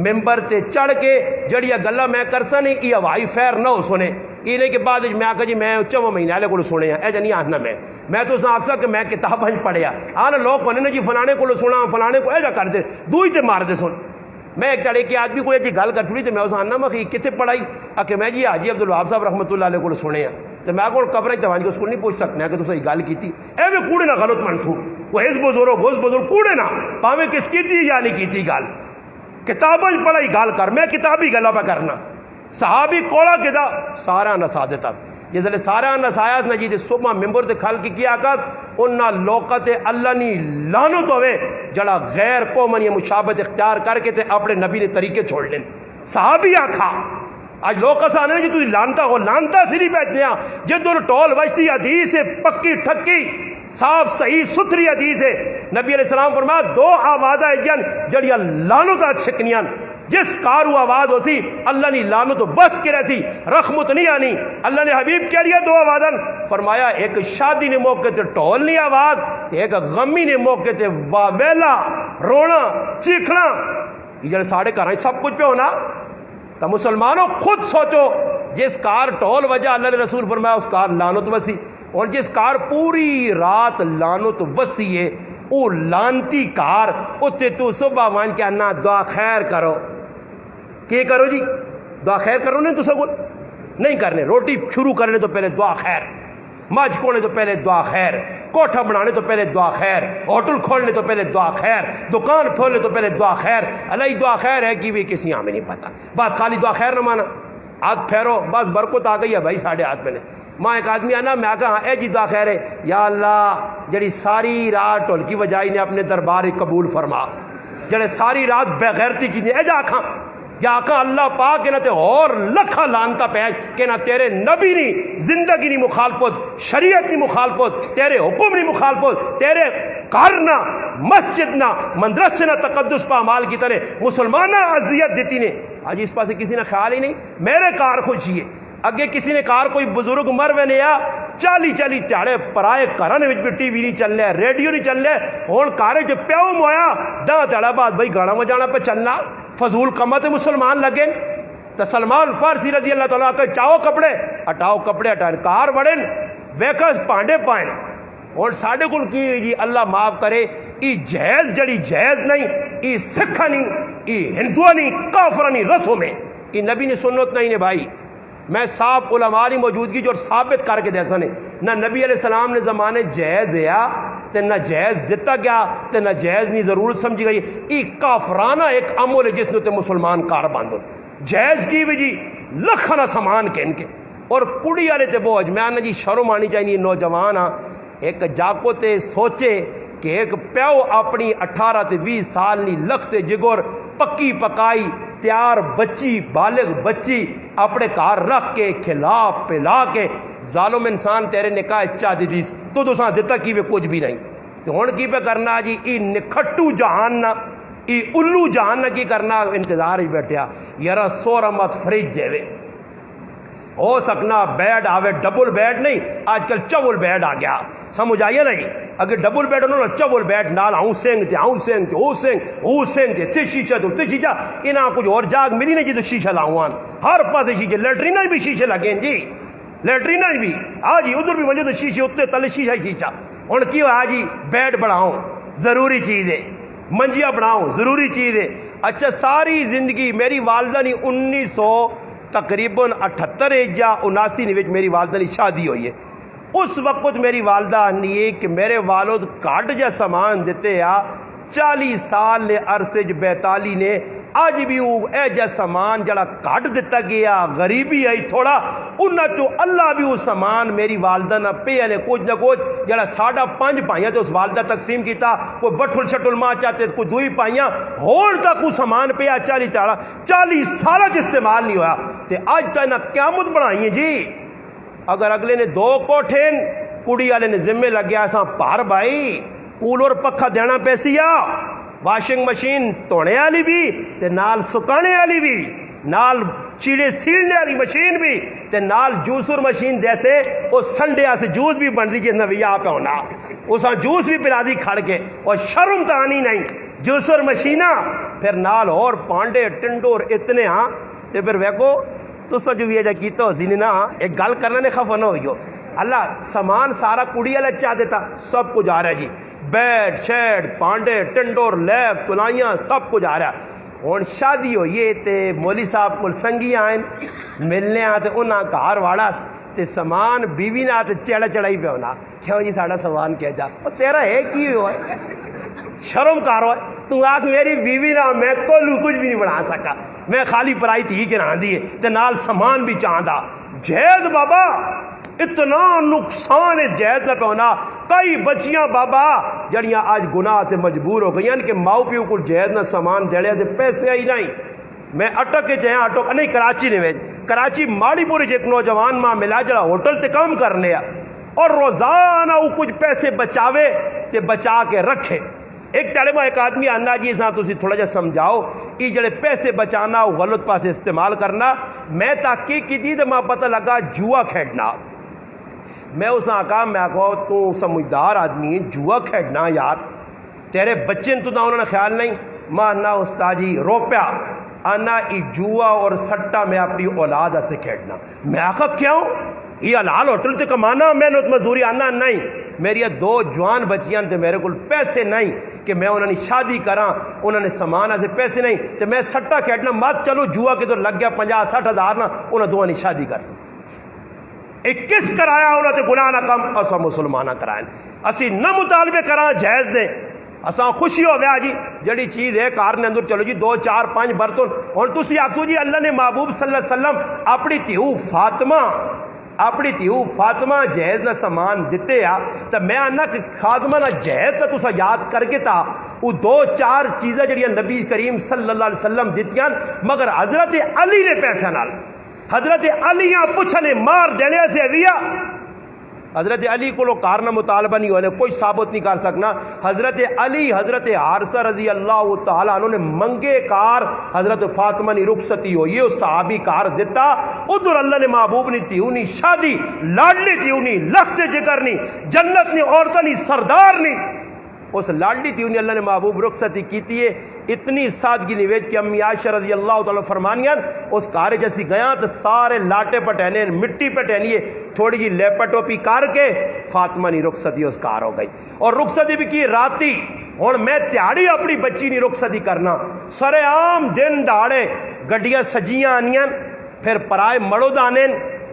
ممبر تے چڑھ کے جڑیا گلا میں کرسا نہیں یہ ہوائی فیر نہ ہو سنے یہ نہیں کہ بعد میں آکا جی میں 4 مہینے والے کو سنے اے جنی آنا میں تو آخسا کہ میں کتاب ہی پڑھیا آنا لوگ کہنے جی فلانے کو سنا فلانے کو ایجا کر دے دوئی تے مار دے سن میں ایک جڑے کہ آدمی کو یہ گل کر چھوڑی تے میں اس آنا میں کتنے پڑھائی کہ میں جی حاجی عبدالوہاب صاحب رحمۃ اللہ علیہ کو سنے تو میں کو قبر تمہیں کو نہیں پوچھ سکنا کہ تسا یہ گل کی اے میں کوڑے نہ غلط منسوخ وہ اس بزرگ اس بزرگ کوڑے نہ پاویں کس کی تھی یا نہیں کی تھی گل کتابیں پڑھائی گل کر میں کتابی گلا پہ کرنا صحابی کوڑا کدا سارا نسادتا جس لئے سارا نسایات نہ جی صبح ممبر تے کھل کی کیا کر انہا لوکت اللہ نی لانت ہوئے جڑا غیر قومن یہ مشابت اختیار کر کے تے اپنے نبی نے طریقے چھوڑ لیں صحابی آکھا آج لوگ آنے جی تو لانتا ہو لانتا سری بیٹھنے جدر ٹول ویسی حدیث ہے پکی ٹھکی صاف صحیح ستھری حدیث ہے نبی علیہ السلام فرمایا 2 آوازہ جن جڑیا لانتا چھکنیاں جس کارو آواز ہو سی اللہ نے لانت بس کے رہتی رحمت نہیں آنی اللہ نے حبیب کیا لیا 2 آوازن فرمایا ایک شادی نے موقع تے ٹول نہیں آواز ایک غمی نے موقع تے واویلا رونا چیکھنا یہ جڑے ساڑھے کر رہے ہیں سب کچھ پہ ہونا تو مسلمانوں خود سوچو جس کار ٹول وجہ اللہ نے رسول فرمایا اس کار لانت وسی اور جس کار پوری رات لانت وسی ہے او لانتی کار اتے تو صبح وان کے انا دعا خیر کرو کیا کرو جی دعا خیر کرو نہیں تو سگل نہیں کرنے روٹی شروع کرنے تو پہلے دعا خیر ماج کونے تو پہلے دعا خیر کوٹھا بنانے تو پہلے دعا خیر ہوٹل کھولنے تو پہلے دعا خیر دکان کھولنے تو پہلے دعا خیر اللہ دعا خیر ہے کہ بھی کسی ہمیں نہیں پتا بس خالی دعا خیر نہ مانا ہاتھ پھیرو بس برکت آ گئی ہے بھائی ساڑھے ہاتھ میں نے ماں ایک آدمی آنا میں کہا اے جی دعا خیر ہے یا اللہ جڑی ساری رات ٹول کی وجائی نے اپنے دربار قبول فرما جڑے ساری رات بغیرتی کی اے جا آکھاں یا آقا اللہ پاک نہ تے اور لکھا لانتا پیج کہ نہ تیرے نبی نی زندگی نی مخالفت شریعت نی مخالفت تیرے حکم نی مخالفت تیرے کارنا مسجد نہ مدرسے نہ تقدس پا مال کی طرح مسلمانہ اذیت دیتی نے آج اس پاس کسی نے خیال ہی نہیں میرے کار خوشیے اگے کسی نے کار کوئی بزرگ مر میں نیا 40 تیاڑے پرائے کرن وچ بھی ٹی وی نہیں چل رہا ریڈیو نہیں چل رہا ہون کارے جو پیو مویا 10 تیاڑا بعد بھائی گانا بجانا پہ چلنا فضول کمت مسلمان لگیں تو سلمان فارسی رضی اللہ تعالیٰ کہ چاہو کپڑے ہٹاؤ کپڑے ہٹائیں کار وڑن ویکس پانڈے پائیں اور ساڑھے کل کی جی اللہ معاف کرے ای جہیز جڑی جہیز نہیں ای سکھا نہیں ای ہندوہ نہیں کافرہ نہیں رسوں میں ای نبی نے سنت نہیں نے بھائی میں صاحب علماء کی موجودگی جو ثابت کر کے دیسا نے نہ نبی علیہ السلام نے زمانے جہیز ہے تے نہ جہیز دیتا گیا تے نہ جہیز نہیں ضرورت سمجھی گئی ای کافرانہ ایک عمل ہے جس نے تے مسلمان کار باندھو جہیز کی بھی جی لکھنا سامان کے ان کے اور کڑی والے تے بوجھ میں آنا جی شرم آنی چاہیے نوجوان ایک جاکو تے سوچے کہ ایک پیو اپنی 18 تے 20 سال نی لکھتے جگور پکی پکائی تیار بچی بالغ بچی اپنے گھر رکھ کے کھلا پلا کے ظالم انسان تیرے نکاح چاہ دی تو تساں دتا کی وے کچھ بھی نہیں تو ہن کی پہ کرنا جی ای نکھٹو جہان نہ ای الو جہان نہ کی کرنا انتظار ہی بیٹھیا یارا سورا مت فریج دے وے ہو سکنا بیڈ آوے ڈبل بیڈ نہیں آج کل چبل بیڈ آ گیا سمجھ آئیے نہیں اگر ڈبل بیڈ ہونا چبل بیڈ نال ہوں سینگ تے ہوں سینگ تے ہوں سینگ ہوں سینگ تے تے شیشہ تے شیشہ انہاں کچھ اور جاگ ملی نہیں جی تو شیشہ لاؤان ہر پاسے شیشے لیٹرینہ بھی شیشے لگیں جی لیٹرینہ بھی ہاں جی ادھر بھی وجہ تو شیشے اتنے تلے شیشہ شیشہ ہن کی ہوا جی بیڈ بڑھاؤں ضروری چیز ہے منجیاں بڑھاؤں ضروری چیز ہے اچھا ساری زندگی میری والدہ نے 1900 تقریباً 78 یا 79 وچ میری والدہ کی شادی ہوئی ہے اس وقت میری والدہ نے کہ میرے والد کاٹ جا سامان دیتے آ 40 سال لے عرصے ج بیتالی نے اج بھی وہ اے جا سامان جڑا کٹ دیتا گیا غریبی آئی تھوڑا انہاں چو اللہ بھی وہ سامان میری والدہ نہ پے نے کچھ نہ کچھ جڑا ساڑھا 5 پائیاں تو اس والدہ تقسیم کیتا کوئی بٹھل شٹل ماں چاہتے کوئی 2 پائیاں ہون کا کوئی سامان پیا 40 سالہ استعمال نہیں ہوا تے آج تا نہ قیامت بنائی ہیں جی اگر اگلے نے 2 کوٹھیں کڑی والے نے ذمہ لگ گیا ایسا پار بھائی کولر پکھا دینا پیسیا واشنگ مشین توڑنے والی بھی تے نال سکانے والی بھی نال چیڑے سیڑنے والی مشین بھی تے نال جوسر مشین جیسے وہ سنڈے سے جوس بھی بن دی نویا پہ ہونا اس جوس بھی پلا دی کھڑ کے اور شرم تو آنی نہیں جوسر مشینہ پھر نال اور پانڈے ٹنڈور اتنے ہاں تے پھر ویکو تو سا جو بھی ایجا کیتا ہو زینی نا ایک گل کرنا نے خفا نہ ہوئی ہو اللہ سامان سارا کڑی والا چاہ دیتا سب کچھ آ رہا ہے جی بیڈ شیڈ پانڈے ٹنڈور لیب تلائیاں سب کچھ آ رہا ہے ہوں شادی ہوئی تے مولی صاحب کو سنگی آئیں ملنے آتے انہاں گھر واڑا تے سامان بیوی نے آتے چڑھا چڑھائی پہ ہونا کیوں جی ساڑا سامان کیا جا اور تیرا ہے کی ہوا ہے شرم کار ہوا تو آج میری بیوی نہ میں کولو کچھ بھی نہیں بنا سکا میں خالی پرائی تھی کہ نہ دیئے تے نال سامان بھی چاہتا جہد بابا اتنا نقصان اس جہد میں پہنا کئی بچیاں بابا جڑیاں آج گناہ تے مجبور ہو گئی یعنی کہ ماؤ پیو کو جہد نہ سامان دیڑے تے پیسے آئی نہیں میں اٹک کے چاہیں اٹک نہیں کراچی نے میں کراچی ماڑی پوری جے ایک نوجوان ماں ملا جڑا ہوٹل تے کام کرنے اور روزانہ وہ کچھ پیسے بچاوے تے بچا کے رکھے ایک طالبہ ایک آدمی آنا جی ساں تسی تھوڑا جا سمجھاؤ یہ جڑے پیسے بچانا وہ غلط پاسے استعمال کرنا میں تحقیق کی تھی تو ماں پتہ لگا جوا کھیڑنا میں اس آقا میں کہو تو سمجھدار آدمی جوا کھیڑنا یار تیرے بچے تو انہوں نے خیال نہیں ماں انا استاجی روپیا انا ای جوا اور سٹا میں اپنی اولاد سے کھیڑنا میں آقا کیوں یہ حلال ہوٹل تے کمانا محنت مزدوری آنا نہیں میری 2 جوان بچیاں تے میرے کو پیسے نہیں کہ میں انہوں نے شادی کراں انہوں نے سامان سے پیسے نہیں تے میں سٹا کھیڑنا مت چلو جوا کے تو لگ گیا 50-60 ہزار نہ انہوں دونوں نے شادی کر سکتے ایک کس کرایا انہوں نے گناہ نہ کم اسا مسلمانہ کرائیں اسی نہ مطالبے کراں جائز دیں اساں خوشی ہو گیا جی جڑی چیز ہے کار نے اندر چلو جی 2 4 5 برتن اور تسی آکسو جی اللہ نے محبوب صلی اللہ علیہ وسلم اپنی تیو فاطمہ جہیز نہ سامان دیتے آ تو میں آنا کہ خادمہ نہ جہیز تا تسا یاد کر کے تا وہ 2 4 چیزیں جڑیاں نبی کریم صلی اللہ علیہ وسلم دیتیاں مگر حضرت علی نے پیسہ نال حضرت علیاں پوچھنے مار دینے سے اویا حضرت علی کو لو کارنا مطالبہ نہیں ہونے کوئی ثابت نہیں کر سکنا حضرت علی حضرت حارثہ رضی اللہ تعالیٰ عنہ نے منگے کار حضرت فاطمہ نے رخصتی ہو یہ صحابی کار دیتا ادھر اللہ نے محبوب نہیں تیونی شادی لاڈلی تیونی لخت جگر نہیں جنت نہیں عورتہ نہیں سردار نہیں اس لاڈلی تیونی اللہ نے محبوب رخصتی کیتی ہے اتنی سادگی نوید کہ امی عائشہ رضی اللہ تعالیٰ فرمانیاں اس کارے جیسی گیا تو سارے لاٹے پٹینے مٹی پٹینیے تھوڑی جی لیپا ٹوپی کار کے فاطمہ نہیں رخصتی اس کار ہو گئی اور رخصتی بھی کی راتی اور میں تیاری اپنی بچی نہیں رخصتی کرنا سرے عام دن داڑے گڈیاں سجیاں آنیاں پھر پرائے مڑو دانے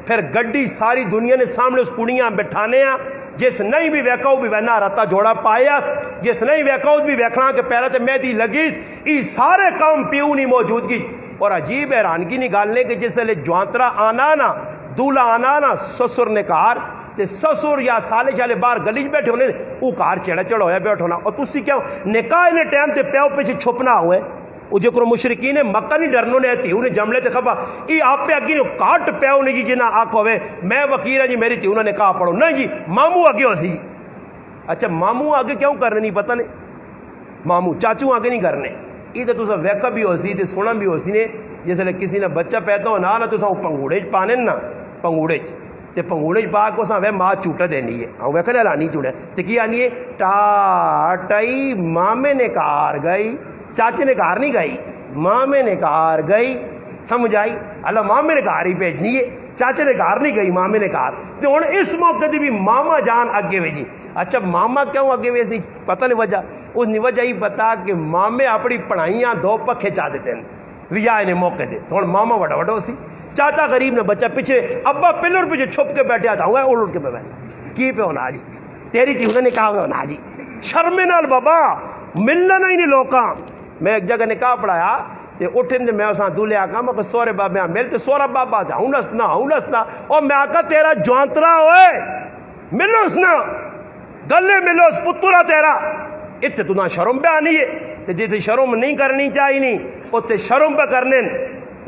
پھر گڈی ساری دنیا نے سامنے اس کڑیاں بٹھانے ہیں جس نہیں بھی ویکاؤ بھی وینا رتا جوڑا پایا جس نہیں ویکاؤ بھی ویکھنا کہ پہلے تے مہدی لگی ای سارے کام پیو نہیں موجودگی اور عجیب حیرانگی نہیں گالنے کہ جس لے جوانترا آنا نا دولا آنا نا سسر نے کار تے سسر یا سالے جالے باہر گلیج بیٹھے ہونے او کار چڑھا چڑھ ہویا بیٹھ ہونا اور تسی کیا نکاح نے ٹائم تے پیو پیچھے چھپنا ہوئے وہ جو مشرقین مکہ نہیں ڈرنو نے تھی انہیں جملے تے خفا یہ آپ پہ اگی کاٹ پیا انہیں جی جنہ آکھ ہوئے میں وکیل جی میری تھی انہوں نے کہا پڑھو نہیں جی ماموں آگے ہو سی. اچھا ماموں آگے کیوں کرنے نہیں پتہ نہیں ماموں چاچو آگے نہیں کرنے یہ تو تصا ویکا بھی ہو سی تے سونا بھی ہو سی نے جس لئے کسی نے بچہ پیدا ہونا نہ تو پنگوڑے پانے نا پنگوڑے تے پنگوڑے پا کے اساں ماں چوٹا دینی ہے ہوں ویکھا نے لانی چوڑا تے کی آنی ہے ٹاٹائی مامے نے کار گئی چاچے نے کار نہیں گئی مامے نے کار گئی سمجھ آئی اللہ مامے نے کار ہی بھیجنی ہے چاچے نے کار نہیں گئی مامے نے کار تو ہوں اس موقع دی بھی ماما جان اگے ویجی. اچھا ماما کیوں اگے ویسی پتہ نہیں وجہ اس نے وجہ ہی پتا کہ مامے اپنی پڑھائیاں دو پکھے چاہ دیتے ہیں وجہ نے موقع دے تو ہوں ماما وڈا وڈا سی چاچا غریب نے بچہ پیچھے ابا پلر پیچھے چھپ کے بیٹھے آتا ہوں اڑ کے پہ بیٹھے کی پہ ہونا جی تیری تھی انہیں نکاح ہوئے ہونا جی شرمے نال بابا ملنا نہیں لوکاں. میں ایک جگہ نکاح پڑھایا تے اٹھن دے میں اساں دولے آکا میں سورے بابے مل تے سورا بابا تھا ہونس نہ اور میں آکا تیرا جوانترا ہوئے ملوس نہ گلے ملوس پترا تیرا اتنے تو نہ شرم پہ آنی ہے تے جیتے شرم نہیں کرنی چاہی نہیں اتنے شرم پہ کرنے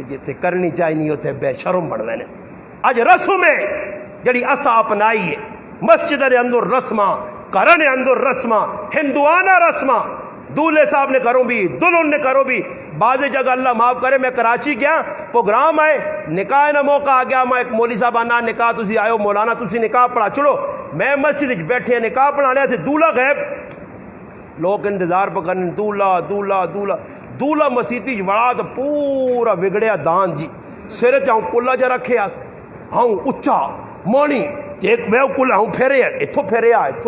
جیتے کرنی چاہی نہیں اتنے بے شرم بڑھنے نے. اج رسم ہے جڑی اسا اپنائی ہے مسجد نے اندر رسماں کرنے اندر رسماں ہندوانہ رسماں دولے صاحب نے کروں بھی دلہن نے کرو بھی. بعض جگہ اللہ معاف کرے میں کراچی گیا پروگرام آئے نکاح نہ موقع آ گیا میں ایک مولی صاحب آنا نکاح تسی آئے ہو مولانا تسی نکاح پڑھا چلو میں مسجد بیٹھے ہیں نکاح پڑھانے سے دولہ غیب لوگ انتظار پکڑنے دولہ مسیتی وڑا تو پورا بگڑیا دان جی سر چاہوں کلا جا رکھے آس ہاں اچھا مانی ایک ویو کل ہوں پھیرے اتھو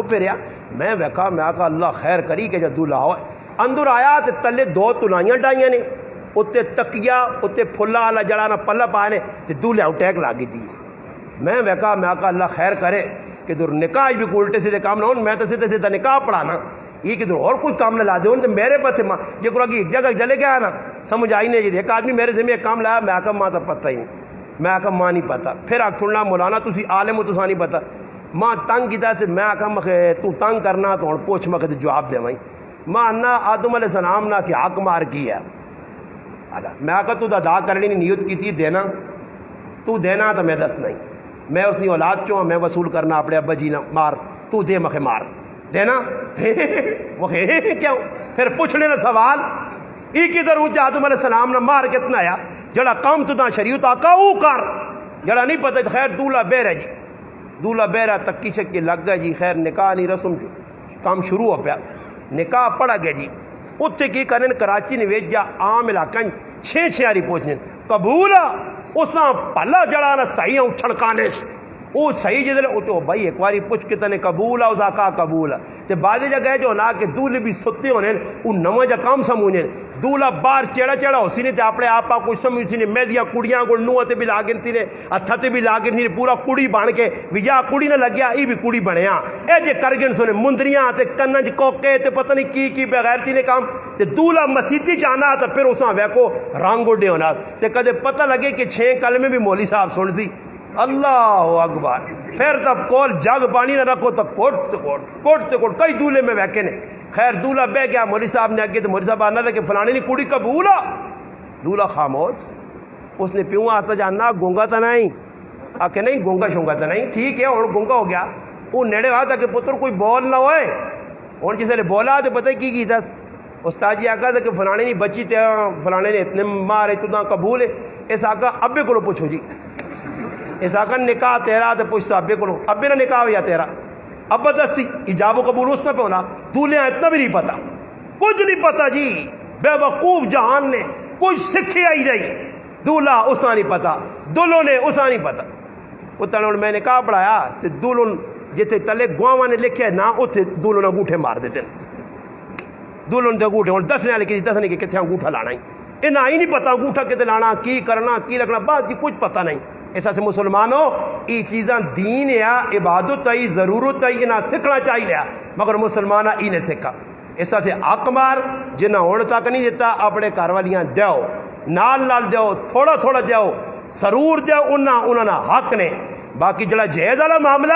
پھیریا میں ویکھا میں آکا اللہ خیر کری کہ جب دولہ ہوئے اندر آیا تے تلے دو تلائیاں ڈائیاں نے اتے تکیا اتے پھلا والا جڑا پلا پائے نے تے دولے ٹیک لاگی دی. میں ویکھا میں آکا اللہ خیر کرے کہ در نکاح بھی کوئی الٹے سیدھے کام نہ ہوں میں تو سیدھے نکاح پڑھانا یہ کہ در اور کوئی کام نہ لا دے تو میرے پاس یہ کو ایک جگہ چلے گیا نا سمجھ آئی نہیں ایک آدمی میرے ذمہ ایک کام لایا میں آکا ماں تو پتہ ہی نہیں میں آکا ماں نہیں پتا پھر آ چھوڑنا مولانا تسی عالم ہو تسا نہیں پتا ماں تنگ کیتا تے میں آکا مکھے تو تنگ کرنا تو ہوں پوچھ مکھے جواب دے وہیں ماں انا آدم علیہ السلام نا کہ حق مار کی ہے میں آکا تو ادا کرنی نہیں نیت کی تھی دینا تو دینا تو میں دس نہیں میں اس نے اولاد چوں میں وصول کرنا اپنے ابا جی نہ مار تو دے مکھے مار دینا مکھے کیوں پھر پوچھ لینا سوال ای کدھر ہوں آدم علیہ السلام نہ مار کتنا آیا جڑا کام تو شریعت آکا او کر جڑا نہیں پتہ خیر دولہ بیر ہے جی دولہ بیرہ تکی شکی لگ گیا جی خیر نکاح نہیں رسم کام شروع ہو پیا نکاح پڑا گیا جی اتنے کی کریں کراچی نے ویج جا عام علاقہ 6 پہنچنے قبول اساں پلا جڑا نا صحیح ہوں چھڑکانے وہ صحیح جدے تو بھائی ایک باری پوچھ کے تنے قبول اس کا قبول تے بعد جگہ جو نا کہ دولے بھی ستے ہونے وہ نواں جا کام سمجھنے دولہ باہر چیڑا ہو سی نے تے اپنے آپ کچھ سمجھ سی نے میدیاں کڑیاں کو نوہ تے بھی لاگن تھی نے ہتھا تے بھی لاگن تھی نے پورا کڑی بن کے ویا کڑی نہ لگیا ای بھی کڑی بنیا اے جے کرگن سنے مندریاں تے کنج کوکے تے پتہ نہیں کی بغیر تھی نے کام تے دولہ مسیتی جانا تے پھر اساں ویکھو رنگ اڈے ہونا تے کدے پتہ لگے کہ 6 کلمے بھی مولوی صاحب سن سی اللہ اکبر پھر تب کول جگ پانی نہ رکھو تو کوٹ کئی دولے میں بیٹھے نے خیر دولہ بہ گیا مولوی صاحب نے اگے تو مولوی صاحب آنا تھا کہ فلانے نہیں کڑی قبول دولہ خاموش اس نے پیوں آتا جاننا گونگا تو نہیں آ کے نہیں گونگا شونگا تو نہیں ٹھیک ہے اور گونگا ہو گیا وہ نیڑے ہوا تھا کہ پتر کوئی بول نہ ہوئے اور جسے نے بولا تو پتہ کی تھا استاد جی آکا تھا کہ فلانے نہیں بچی تے فلانے نے اتنے مارے تو قبول ہے اس آکا ابے کو پوچھو جی اس آکا نکاح تیرا تو پوچھتا ابے کو ابے نہ نکاح یا تیرا ابا دسی ایجاب و قبول اس نہ پہ ہونا دولیا اتنا بھی نہیں پتا کچھ نہیں پتا جی بے وقوف جہان نے کچھ سکھیا ہی نہیں دولہ اسا نہیں پتا دلوں نے اسا نہیں پتا وہ تنہوں میں نکاح پڑھایا تو دولوں جتنے تلے گواواں نے لکھے نہ اتنے دولوں نے انگوٹھے مار دیتے دولوں نے انگوٹھے اور دسنے والے دسنے کہ کتنے انگوٹھا لانا ہی انہیں ہی نہیں پتا انگوٹھا کتنے لانا کی کرنا کی لگنا بس جی کچھ پتا نہیں ایسا سے مسلمانوں یہ چیزاں دین یا عبادت ہے ضرورت ہے انہیں سکھنا چاہیے مگر مسلمانہ ہی نے سکھا ایسا سے حق مار جنہیں ہونے تک نہیں دیتا اپنے گھر والیاں دیو نال دیو تھوڑا دیو ضرور دیو انہوں نے حق نے باقی جڑا جہیز والا معاملہ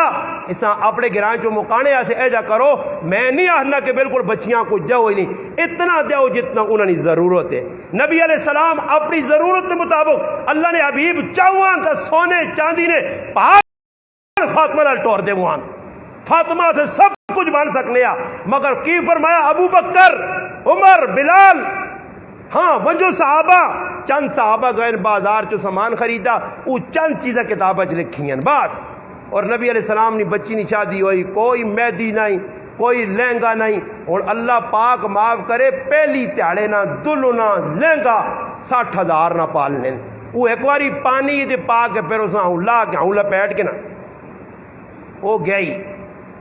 اساں اپنے گران چو مکانے سے ایجا کرو. میں نہیں آہنا کہ بالکل بچیاں کو دیو ہی نہیں, اتنا دیو جتنا انہوں نے ضرورت ہے. نبی علیہ السلام اپنی ضرورت کے مطابق اللہ نے حبیب چاہوان تھا سونے چاندی نے پہاڑ فاطمہ لال ٹور دے وہاں فاطمہ سے سب کچھ بن سکنے مگر کی فرمایا ابو بکر عمر بلال ہاں وجو صحابہ چند صحابہ گئے بازار چو سامان خریدا وہ چند چیزیں کتابیں لکھی ہیں بس. اور نبی علیہ السلام نے بچی نہیں شادی ہوئی, کوئی مہدی نہیں, کوئی لہنگا نہیں. اور اللہ پاک معاف کرے پہلی تیاڑے نہ دلو نہ لہنگا 60,000 نہ پالنے. وہ ایک باری پانی دے پا کے پھر اساں لا کے ہوں لپیٹ کے نا وہ گئی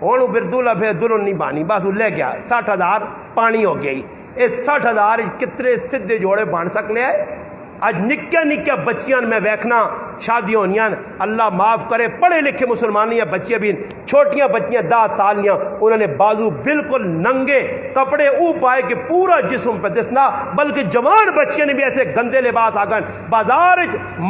ہوں پھر دلہا پھر دلہن نہیں بانی بس وہ لے گیا 60,000 پانی ہو گئی. اس 60,000 کتنے سدھے جوڑے بن سکنے ہیں. اج نکیا نکیا بچیاں میں ویکھنا شادی ہونیاں اللہ معاف کرے پڑھے لکھے مسلمانیاں بچیاں بھی چھوٹیاں بچیاں 10 سالیاں انہوں نے بازو بالکل ننگے کپڑے او پائے کہ پورا جسم پہ دسنا, بلکہ جوان بچیاں نے بھی ایسے گندے لباس آگن بازار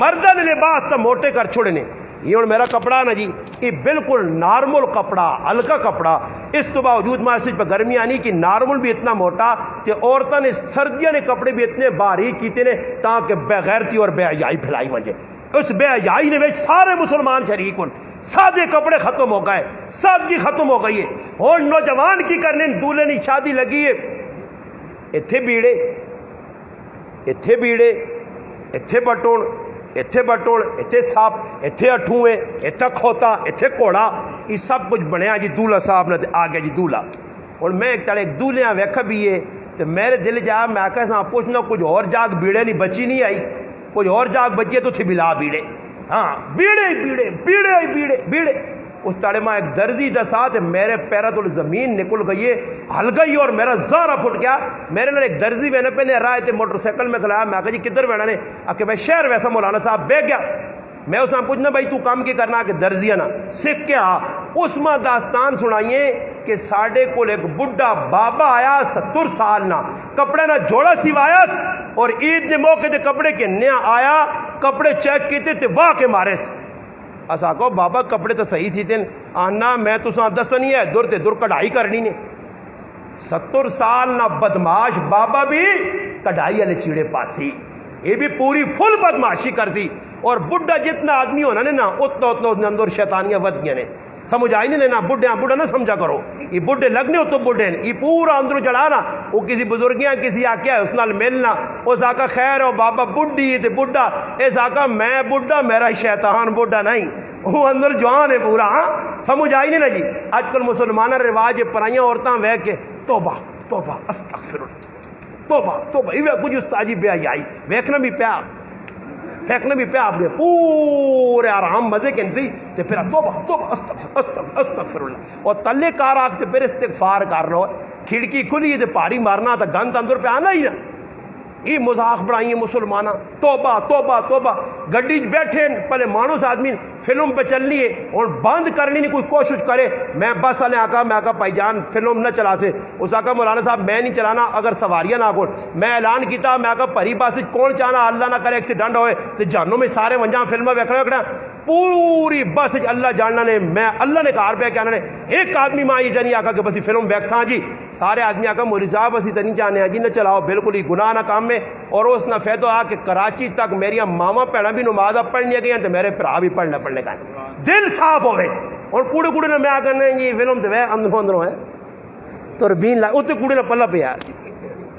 مردہ نے لباس تا موٹے کر چھوڑنے. یہ اور میرا کپڑا نا جی یہ بالکل نارمل کپڑا ہلکا کپڑا. اس تو باوجود مسجد پہ گرمی آنی کہ نارمل بھی اتنا موٹا کہ عورتوں نے سردیاں نے کپڑے بھی اتنے باریک کیتے نے تاکہ بے غیرتی اور بے حیائی پھیلائی وجے. اس بے حیائی نے سارے مسلمان شریک ہوں. سادے کپڑے ختم ہو گئے, سادگی ختم ہو گئی ہے. اور نوجوان کی کرنے دولہے کی شادی لگی ہے اتھے بیڑے اتھے بیڑے اتھے بٹون اتھے بٹوڑ اتھے ساپ اتھے اٹھوئے اتھے کھوتا اتھے کوڑا یہ سب کچھ بنیا جی دولہا صاحب نے آ گیا جی دولہا. اور میں ایک تڑے ایک دولہیاں ویکھا بھی ہے تو میرے دل جا میں آکھا ساں پوچھنا کچھ اور جاگ بیڑے نہیں بچی نہیں آئی, کچھ اور جاگ بچی ہے تو تھی بلا بیڑے ہاں بیڑے بیڑے بیڑے بیڑے بیڑے. اس تڑے میں ایک درزی دسا تے میرے پیرا تو زمین نکل گئی ہے ہل گئی اور میرا زارہ پھٹ گیا. میرے لئے ایک درزی میں نے پہنے رائے تے موٹر سیکل میں کھلایا. میں کہا جی کدھر بیٹھا نے کہ میں شہر ویسا مولانا صاحب بے گیا. میں اس میں پوچھنا بھائی تو کام کی کرنا کہ درزی ہے نا سکھ کیا. اس میں داستان سنائیے کہ ساڑھے کو ایک بڑھا بابا آیا 70 سال نہ کپڑے نہ جوڑا سیوایا اور عید نے موقع تے کپڑے کے نیا آیا کپڑے چیک کیتے تے واہ کے مارے سے. اسا کو بابا کپڑے تو صحیح تھی تین آنا میں تو ساں دسنی ہے دور تے دور کڑھائی کرنی نے. 70 سال نہ بدماش بابا بھی کڑھائی والے چیڑے پاسی یہ بھی پوری فل بدماشی کر دی. اور بڈھا جتنا آدمی ہونا نے نا اتنا اتنا اندر شیطانیاں ودیاں نے سمجھ آئی نہیں نا. بڈھا نہ سمجھا کرو یہ بڈھے لگنے ہو تو بڈھے یہ پورا اندروں چڑھانا وہ کسی بزرگیاں کسی آکیا اس نال ملنا اس آقا خیر ہو بابا بڈھی تے بڈھا اس آقا میں بڈھا میرا شیطان بڈھا نہیں وہ اندر جوان ہے پورا. سمجھ آئی نہیں نا جی. آج کل مسلمانہ رواج پرائیاں عورتاں وے کے توبہ توبہ استغفر اللہ توبہ توبہ یہ کچھ استاجی بے حیائی ویکھنا بھی پیا پھینکنا بھی پیا آپ نے پورے آرام مزے کے انسی تے پھر توبہ توبہ استغفر اللہ اور تلے کار آکھ تے پھر استغفار کر رہو کھڑکی کھلی تے پاری مارنا تا گند اندر پہ آنا ہی نا. یہ مذاق بڑھائیے مسلمانہ توبہ توبہ توبہ. گڈی بیٹھے پہلے مانوس آدمی فلم پہ چلنی ہے اور بند کرنی نہیں کوئی کوشش کرے. میں بس والے آقا میں آقا بھائی جان فلم نہ چلا سے اس آقا مولانا صاحب میں نہیں چلانا اگر سواریاں نہ کون میں اعلان کیتا میں آقا پری بس کون چاہنا اللہ نہ کرے ایکسیڈنٹ ہوئے تو جانوں میں سارے ونجاں فلمیں ویکھنا ویکھنا پوری بس اللہ جاننا نے میں اللہ نے کہا پہ کہنا نے ایک آدمی ماں یہ جانی آقا کہ بس فلم ویکساں جی سارے آدمی آقا مولی صاحب اسی تو نہیں چاہنے ہیں جی نہ چلاؤ بالکل ہی گناہ نہ کام میں. اور اس نہ فیدو آ کہ کراچی تک میری ماما بھڑا بھی نمازہ پڑھنے گئی تو میرے برا بھی پڑھنے کا دل صاف ہوئے. اور کوڑے کوڑے نے میں آ کرنے جی فلم تو وہ اندروں اندروں ہے تو ربین لا اتنے کوڑے نے پلا پہ یار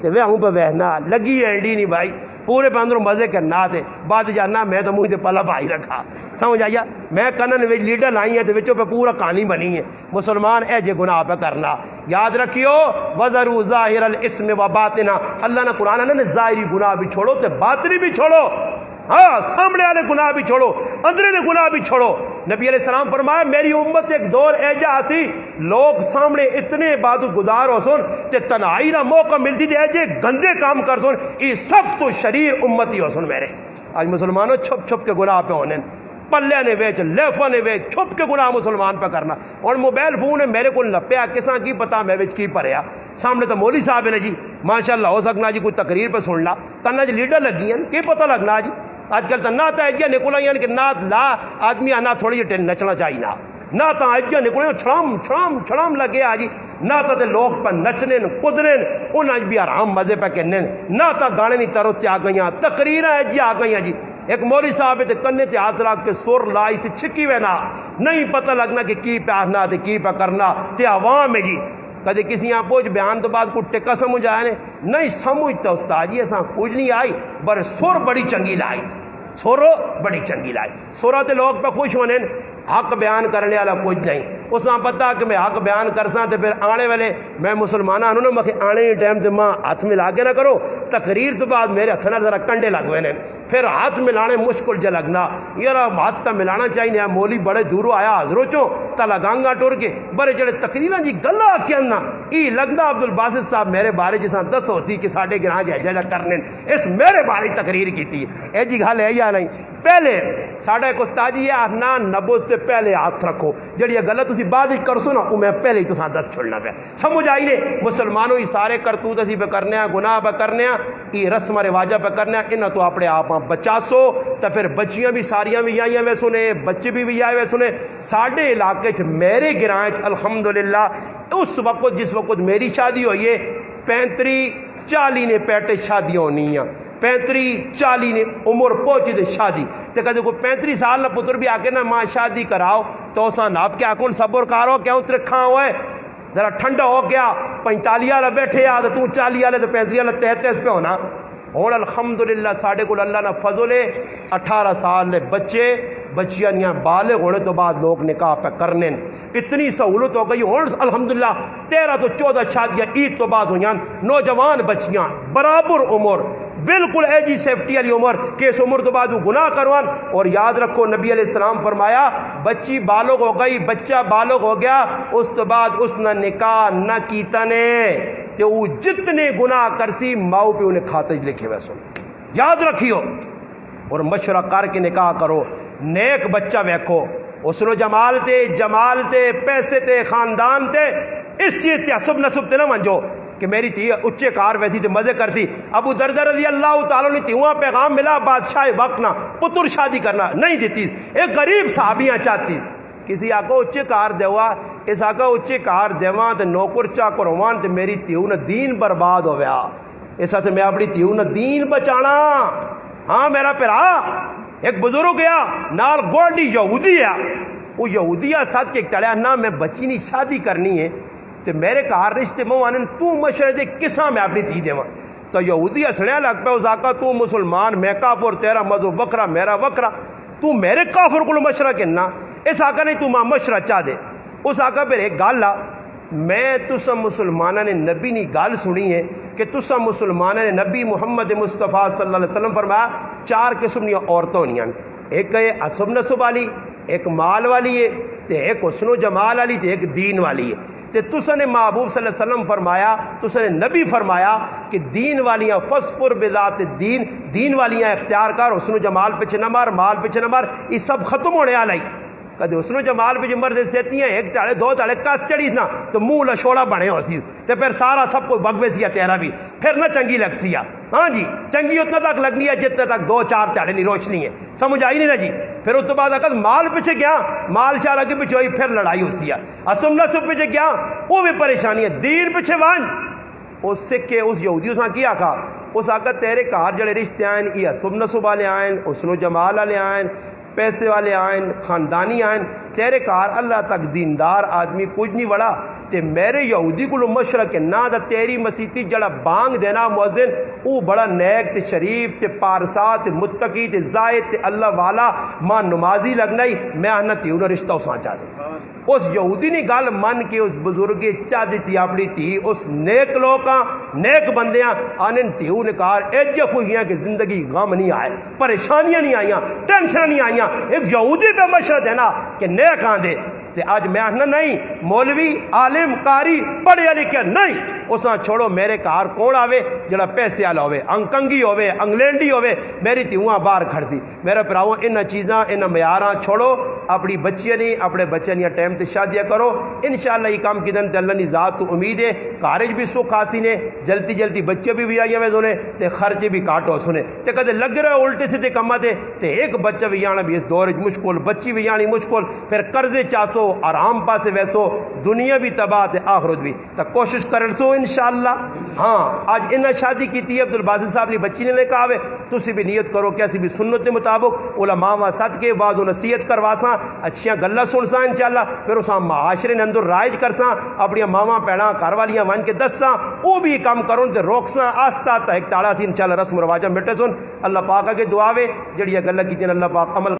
تو وہ ہوں پہ بہنا لگی ہے اینڈی نہیں بھائی پورے پہ اندروں مزے کرنا تھے بات جاننا میں تو مجھے پلا پائی رکھا سمجھ آئیا. میں کنن وچ لیڈر لائی ہیں تو وچوں پہ پورا کہانی بنی ہے. مسلمان اے جے گناہ پہ کرنا یاد رکھیو وَذَرُوا ظَاهِرَ الْإِثْمِ وَبَاطِنَهُ. اللہ نے قرآن ہے نا ظاہری گناہ بھی چھوڑو تے باطنی بھی چھوڑو. ہاں سامنے والے گناہ بھی چھوڑو اندرے نے گناہ بھی چھوڑو. نبی علیہ السلام فرمایا میری امت ایک دور ایجا آسی لوگ سامنے اتنے عبادت گزار ہو سن تے تنہائی نہ موقع ملتی تے ایجے گندے کام کر سن یہ سب تو شریر امتی ہو سن. میرے آج مسلمانوں چھپ چھپ کے گناہ پہ ہونے پلے نے ویچ لیفا نے ویچ چھپ کے گناہ مسلمان پہ کرنا. اور موبائل فون ہے میرے کو لپیا کساں کی پتا میں ویچ کی پریا سامنے تو مولوی صاحب ہے نا جی ماشاءاللہ ہو سکنا جی کوئی تقریر پہ سننا کرنا جی لیڈر لگی ہیں کی پتہ لگنا جی آج کل تو نہ ایجیا نکلا کہ نہ لا آدمی آنا تھوڑی جی نچنا چاہیے نہ تو ایجیا نکلے چھڑام چھڑام چھڑام لگے آ جی نہ تو لوگ پہ نچنے کدنے انہیں بھی آرام مزے پہ کہنے نہ تو گانے نہیں ترو تے آ گئی تقریر ایجیا آ گئی جی ایک مولوی صاحب تے کنے تے ہاتھ رکھ کے سر لائی تے چھکی وینا نہیں پتہ لگنا کہ کی پہ آنا تے کی پہ کرنا تے عوام ہے جی کدے کسی یہاں پوچھ بیان تو بعد کو ٹکا سمجھ آیا نے نہیں سمجھتا استاد جی ایسا کچھ نہیں آئی پر سر بڑی چنگی لائی سورو بڑی چنگی لائی سورا تے لوگ پہ خوش ہونے حق بیان کرنے والا کچھ نہیں اس میں پتا کہ میں حق بیان کرساں تے پھر آنے والے میں مسلمانہ ہوں نا میں آنے ہی ٹائم تے ماں ہاتھ ملا کے نہ کرو تقریر تو بعد میرے ہاتھ نہ ذرا کنڈے لگ ہوئے پھر ہاتھ ملانے مشکل جا لگنا یار ہاتھ تا ملانا چاہیے مولی بڑے دوروں آیا حضروں چوں تا لگانگا ٹور کے بڑے جڑے تقریراں جی گلا کہنا ای لگنا عبد الباسط صاحب میرے بارے جساں دس ہو سی کہ ساڈے گراں جا کرنے اس میرے بارے تقریر کیتی اے جی گل ہے یا نہیں پہلے ساڈا ایک استاد جی ہے نا نبوز تے پہلے ہاتھ رکھو جڑی گل تسی بعد وچ کرسو نا او میں پہلے ہی تساں دس چھڑنا پیا سمجھ آئی نے مسلمانوں ہی سارے کرتوت اسی پہ کرنے گناہ پہ کرنے یہ رسم رواجہ پہ کرنے انہاں تو اپنے آپ بچاسو تو پھر بچیاں بھی ساریاں بھی آئیاں وے سنے بچے بھی آئے وے سنے ساڈے علاقے چ میرے گراں چ الحمدللہ اس وقت جس وقت میری شادی ہوئی ہے 35-40 نے پیٹے شادیاں ہونی ہیں 35-40 نے عمر پہنچی دے شادی تے کدے کوئی 35 سال نہ پتر بھی آ کے نا ماں شادی کراؤ تو اساں ناپ کے آکون صبر کارو کیوں ترکھاں ہوئے ذرا ٹھنڈا ہو گیا 45 والا بیٹھے آ تو 40 والے تو 35 والا 33 پہ ہونا ہوں الحمدللہ ساڈے کو اللہ نہ فضل ہے 18 سال نے بچے بچیاں نیاں بالغ ہونے تو بعد لوگ نکاح پہ کرنے اتنی سہولت ہو گئی ہوں الحمدللہ 13 تو 14 شادیاں عید تو بعد ہوئی نوجوان بچیاں برابر عمر بالکل اے جی سیفٹی والی عمر کہ اس عمر تو بعد وہ گناہ کروان اور یاد رکھو نبی علیہ السلام فرمایا بچی بالغ ہو گئی بچہ بالغ ہو گیا اس تو بعد اس نے نکاح نہ کیتا نے تو وہ جتنے گناہ کرسی ماؤ پہ انہیں کھاتے لکھے ہوئے سن یاد رکھیو اور مشورہ کر کے نکاح کرو نیک بچہ ویکھو حسن و جمال تے پیسے تے خاندان تے اس چیز تے حسب نسب تے نہ منجو کہ میری تھی اچھے کار ویسی تے مزے کرتی ابو دردہ رضی اللہ تعالیٰ نے تیواں پیغام ملا بادشاہ وقت نہ پتر شادی کرنا نہیں دیتی ایک غریب صحابیاں چاہتی کسی آقا اچھے کار دیوا اس آقا اچھے کار دیواں تے نوکر چاکر ہوان تے میری تیو نہ دین برباد ہو گیا اس سے میں اپنی تیو نہ دین بچانا ہاں میرا پیرا ایک بزرگ گیا نال گوڑی یہودی ہے وہ یہودیہ ساتھ کے ٹڑیا نہ میں بچی نہیں شادی کرنی ہے تو میرے کار رشتے موانن تو مشورے دے کساں میں اپنی تھی دیواں تو یہودی ہسڑیا لگ پہ اس آقا تو مسلمان میں کافر تیرا مذہب وکرا میرا وکرا تو میرے کافر کو مشورہ کہنا اس آقا نے تو ماں مشورہ چاہ دے اس آقا پھر ایک گل آ میں تسا مسلمانہ نے نبی نہیں گل سنی ہے کہ تسا مسلمانہ نے نبی محمد مصطفیٰ صلی اللہ علیہ وسلم فرمایا 4 قسم کی عورتوں ہونیاں ایک ہے حسب نسب والی ایک مال والی ہے تے ایک حسن و جمال والی تے ایک دین والی ہے تے تسا نے محبوب صلی اللہ علیہ وسلم فرمایا تسا نے نبی فرمایا کہ دین والیاں فصفر بذات دین والیاں اختیار کر حسن و جمال پیچھے نہ مار مال پیچھے نہ مار یہ سب ختم ہونے والا ہی کدے حسن و جمال پہ جمر دے سیتی ہیں ایک تاڑے دو تاڑے کس چڑی نا تو منہ لشوڑا بنے ہو سی تے پھر سارا سب کو بگوے سیا تیرا بھی پھر نہ چنگی لگ سیا ہاں جی چنگی اتنا تک لگنی ہے جتنے تک 2-4 تاڑے نہیں روشنی ہے سمجھ آئی نہیں نا جی پھر اس تو بعد اگر مال پیچھے گیا مال شاہ لگے پیچھے ہوئی پھر لڑائی ہو سیا حسن نسب پیچھے گیا وہ بھی پریشانی ہے دین پیچھے وانج اس سے کہ اس یہودی اس نے کیا کہا اس آقا تیرے کار جڑے رشتے آئیں یہ حسن نسب والے آئیں حسن و جمال والے آئیں پیسے والے آئیں خاندانی آئیں تیرے کار اللہ تک دیندار آدمی کچھ نہیں بڑا تے میرے یہودی کو مشورہ کہ نہ دا تیری مسیتی جڑا بانگ دینا مؤذن او بڑا نیک تے شریف تے پارسا تے متقی تے زاہد تے اللہ والا ماں نمازی لگنا ہی میں آنا تیو نہ رشتہ اساں چاہ دیں اس یہودی نے گل من کے اس بزرگی چاہ دیتی اپنی تھی اس نیک لوکاں نیک بندیاں آنن تیو نکار ایجے خوشیاں کہ زندگی غم نہیں آئے پریشانیاں نہیں آئیاں ٹینشن نہیں آئیاں ایک یہودی پہ مشورہ دینا کہ نیک آن دے تے اج میں آخنا نہیں مولوی عالم قاری پڑھیا لکھیا نہیں اساں چھوڑو میرے گھر کون آوے جڑا پیسے والا ہوے کنگھی ہوے انگلینڈی ہوے میری تیواں باہر کھڑسی میرے بھراؤ انہاں چیزاں انہاں معیاراں چھوڑو اپنی بچیاں نہیں اپنے بچے نہیں ٹائم تے شادیاں کرو انشاءاللہ یہ کام کدن تے اللہ دی ذات تو امید ہے کارج بھی سکھ آسی نے جلدی جلدی بچے بھی آئی ہوئے سنے تے خرچے بھی کاٹ ہو سنے تے کدے لگ رہے الٹے سیدھے کما تے ایک بچہ بھی آنا بھی اس دور مشکل بچی بھی آنی مشکل پھر قرضے چاسو آرام پاسے ویسو دنیا بھی تباہ تے آخرت بھی تا کوشش کرن سو انشاءاللہ ہاں آج انہاں شادی کیتی ہے عبدالباسط صاحب نے بچی نے لے کے آوے تسی بھی نیت کرو کیسی بھی سنت کے مطابق علماء و صدقے بعض نصیحت کرواساں اچھیاں گلاں سنساں انشاءاللہ پھر اساں معاشرے نے اندر رائج کرساں اپنی ماواں پیڑاں گھر والیاں ون کے دساں وہ بھی کام کرن تے روکساں آہستہ آہستہ ایک تاڑا سی انشاءاللہ رسم و رواجاں مٹے سن اللہ پاک اگے دعا وے جڑی گلاں کیتیاں اللہ پاک عمل